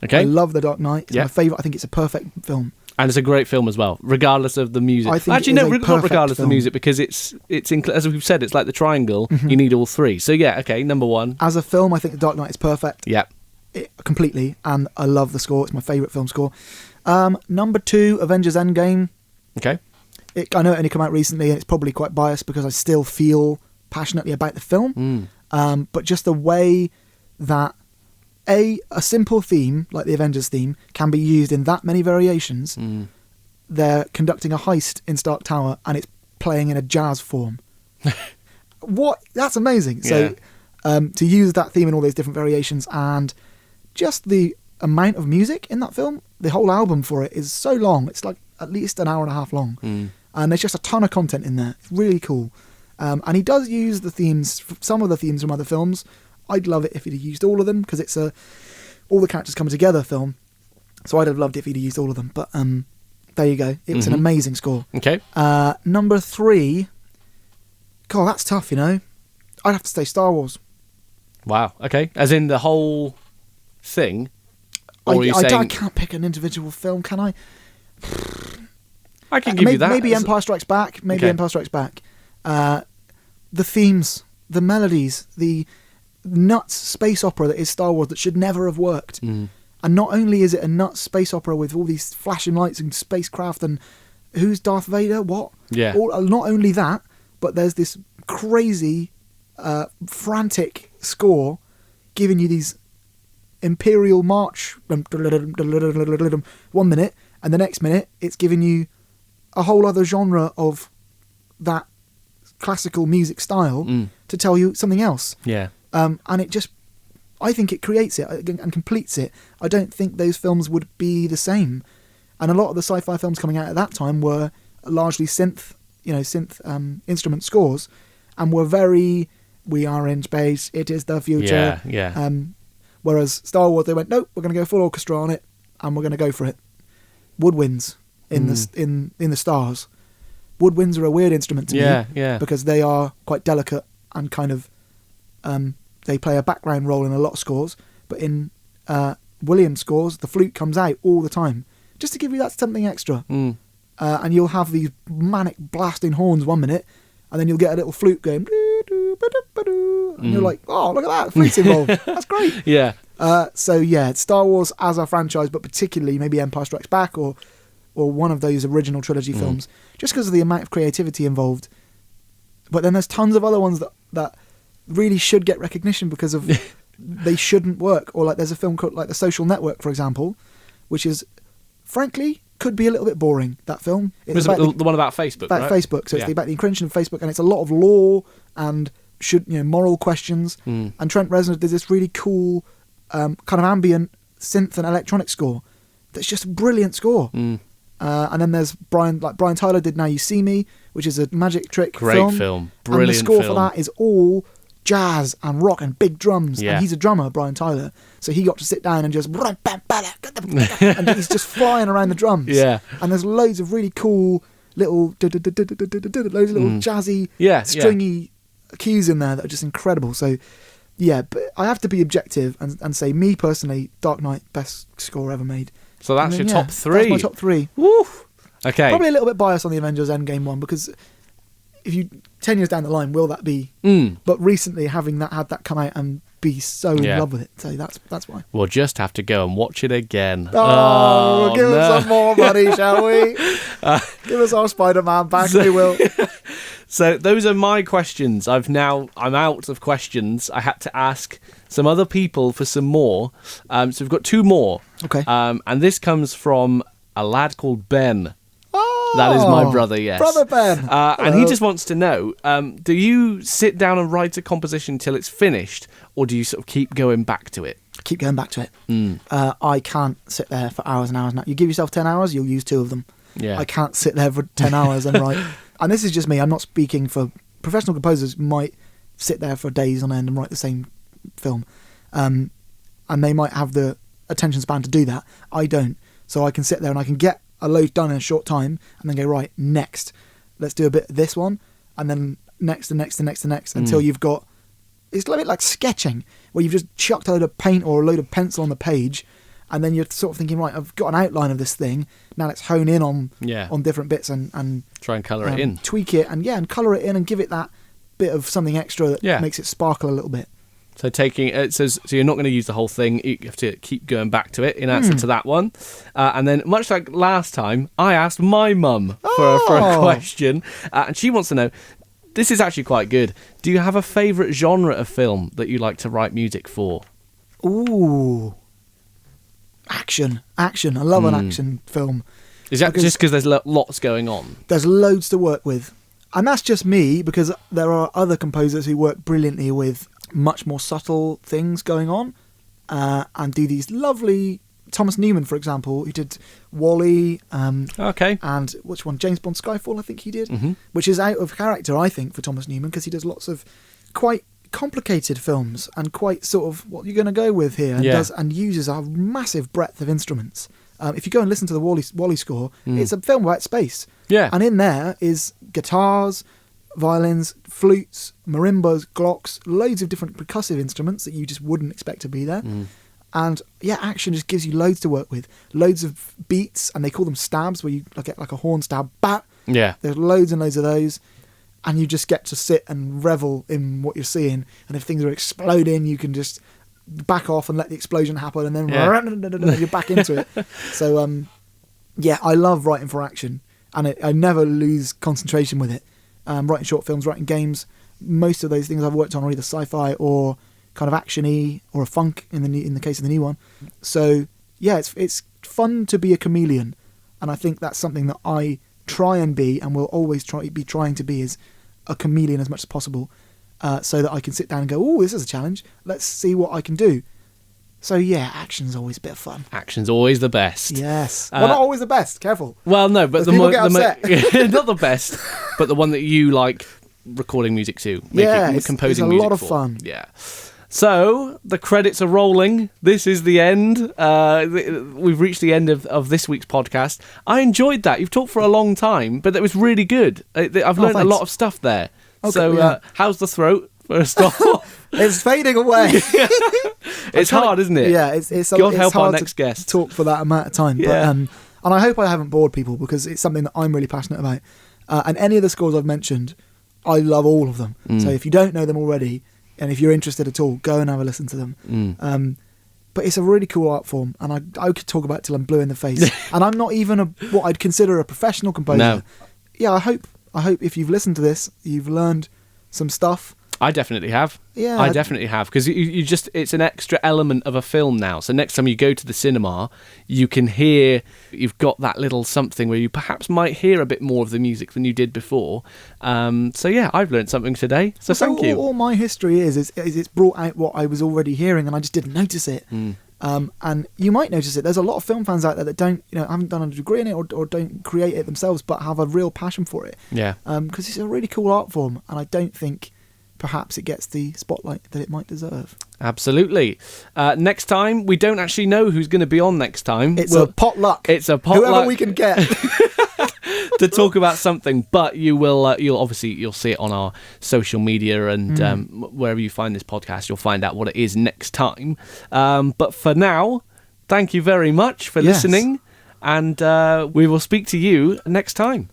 Okay. I love The Dark Knight. It's my favourite. I think it's a perfect film. And it's a great film as well, regardless of the music. I think Actually, it is no, a not perfect regardless of film. the music, because it's as we've said, it's like the triangle. You need all 3. So yeah, okay, number 1. As a film, I think The Dark Knight is perfect. Yeah. Completely, and I love the score. It's my favourite film score. Number 2, Avengers Endgame. Okay. I know it only came out recently, and it's probably quite biased because I still feel passionately about the film. But just the way that a simple theme like the Avengers theme can be used in that many variations. They're conducting a heist in Stark Tower, and it's playing in a jazz form. That's amazing. So to use that theme in all those different variations, and just the amount of music in that film, the whole album for it is so long. It's like at least an hour and a half long. And there's just a ton of content in there. It's really cool. And he does use the themes, some of the themes from other films. I'd love it if he'd used all of them, because it's all the characters come together film. So I'd have loved it if he'd used all of them. But there you go. It was an amazing score. Okay. Number 3. God, that's tough, you know. I'd have to say Star Wars. Wow. Okay. As in the whole thing? Or are you saying... I can't pick an individual film, can I? I can give you that. Maybe Empire Strikes Back. Empire Strikes Back. The themes, the melodies, the nuts space opera that is Star Wars that should never have worked. And not only is it a nuts space opera with all these flashing lights and spacecraft and who's Darth Vader? What? Yeah. Not only that, but there's this crazy, frantic score, giving you these imperial march 1 minute, and the next minute it's giving you a whole other genre of that classical music style to tell you something else. Yeah. And it just, I think it creates it and completes it. I don't think those films would be the same. And a lot of the sci-fi films coming out at that time were largely synth instrument scores, and were very, we are in space, it is the future. Yeah. Whereas Star Wars, they went, nope, we're going to go full orchestra on it, and we're going to go for it. Woodwinds in the stars. Woodwinds are a weird instrument to me, because they are quite delicate and kind of they play a background role in a lot of scores. But in Williams scores, the flute comes out all the time, just to give you that something extra. And you'll have these manic blasting horns 1 minute, and then you'll get a little flute going, and you're like, oh, look at that, flute's involved. That's great. Yeah. So yeah, Star Wars as a franchise, but particularly maybe Empire Strikes Back or one of those original trilogy films, just because of the amount of creativity involved. But then there's tons of other ones that really should get recognition because of they shouldn't work. Or like there's a film called like The Social Network, for example, which is frankly could be a little bit boring. That film, It's about the one about Facebook, about right? Facebook. So it's about the encryption of Facebook, and it's a lot of law and moral questions. And Trent Reznor did this really cool kind of ambient synth and electronic score that's just a brilliant score. And then there's Brian Tyler did Now You See Me, which is a magic trick Great film. Brilliant and the score film. for that is all jazz and rock and big drums. Yeah. And he's a drummer, Brian Tyler, so he got to sit down and just and he's just flying around the drums. Yeah. And there's loads of really cool little loads of little jazzy stringy cues in there that are just incredible. So yeah, but I have to be objective and say, me personally, Dark Knight, best score ever made. So that's your top 3. That's my top 3. Woo! Okay. Probably a little bit biased on the Avengers Endgame one, because if you 10 years down the line, will that be? But recently, having had that come out and be so in love with it, so that's why. We'll just have to go and watch it again. Give us some more money, shall we? Give us our Spider-Man back, we will. So those are my questions. I'm out of questions. I had to ask some other people for some more. So we've got 2 more. Okay. And this comes from a lad called Ben. Oh, That is my brother, yes. Brother Ben. And he just wants to know, do you sit down and write a composition till it's finished, or do you sort of keep going back to it? Keep going back to it. I can't sit there for hours and hours. Now, you give yourself 10 hours, you'll use 2 of them. Yeah. I can't sit there for 10 hours and write. And this is just me. I'm not speaking for professional composers. Might sit there for days on end and write the same film, and they might have the attention span to do that. I don't. So I can sit there and I can get a load done in a short time, and then go, right, next, let's do a bit of this one, and then next and next and next and next, until you've got. It's a little bit like sketching, where you've just chucked a load of paint or a load of pencil on the page, and then you're sort of thinking, right, I've got an outline of this thing. Now let's hone in on different bits and try and colour it in, tweak it, and colour it in, and give it that bit of something extra that makes it sparkle a little bit. So taking it says, so you're not going to use the whole thing. You have to keep going back to it in answer to that one. And then, much like last time, I asked my mum for a question, and she wants to know. This is actually quite good. Do you have a favourite genre of film that you like to write music for? Ooh. Action. I love an action film. Is that just because there's lots going on? There's loads to work with. And that's just me, because there are other composers who work brilliantly with much more subtle things going on, and do these lovely... Thomas Newman, for example, who did WALL-E, and which one? James Bond Skyfall, I think he did, which is out of character, I think, for Thomas Newman, because he does lots of quite complicated films and quite sort of what you're going to go with here, and uses a massive breadth of instruments. If you go and listen to the WALL-E score, it's a film about space. Yeah. And in there is guitars, violins, flutes, marimbas, glocks, loads of different percussive instruments that you just wouldn't expect to be there. And action just gives you loads to work with. Loads of beats, and they call them stabs, where you get like a horn stab, bat. Yeah. There's loads and loads of those. And you just get to sit and revel in what you're seeing. And if things are exploding, you can just back off and let the explosion happen, and then you're back into it. So, I love writing for action, and I never lose concentration with it. Writing short films, writing games, most of those things I've worked on are either sci-fi or kind of action-y or a funk in the case of the new one. So yeah, it's fun to be a chameleon, and I think that's something that I try and be, and will always be trying to be, is a chameleon as much as possible, so that I can sit down and go, oh, this is a challenge. Let's see what I can do. So yeah, action's always a bit of fun. Action's always the best. Yes. Well, not always the best. Careful. Well, no, but people get upset. not the best, but the one that you like recording music to, composing it's a music lot of for. fun. Yeah. So the credits are rolling. This is the end. We've reached the end of this week's podcast. I enjoyed that. You've talked for a long time, but it was really good. I've learned a lot of stuff there. Okay, so yeah. How's the throat? First off, it's fading away. It's hard, isn't it? Yeah, it's God help hard our next guest. talk for that amount of time. Yeah. But, and I hope I haven't bored people, because it's something that I'm really passionate about. And any of the scores I've mentioned, I love all of them. So if you don't know them already, and if you're interested at all, go and have a listen to them. But it's a really cool art form, and I could talk about it till I'm blue in the face. And I'm not even what I'd consider a professional composer. No. Yeah, I hope if you've listened to this, you've learned some stuff. I definitely have. Yeah, I definitely have, because you just, it's an extra element of a film now. So next time you go to the cinema, you can hear, you've got that little something where you perhaps might hear a bit more of the music than you did before. So yeah, I've learned something today. So thank you. All my history is it's brought out what I was already hearing, and I just didn't notice it. And you might notice it. There's a lot of film fans out there that don't, haven't done a degree in it, or don't create it themselves, but have a real passion for it. Yeah. Because it's a really cool art form, and I don't think perhaps it gets the spotlight that it might deserve. Absolutely. Next time, we don't actually know who's going to be on next time. It's a potluck. It's a potluck. Whoever we can get. To talk about something, but you'll see it on our social media, and wherever you find this podcast, you'll find out what it is next time. But for now, thank you very much for listening, and we will speak to you next time.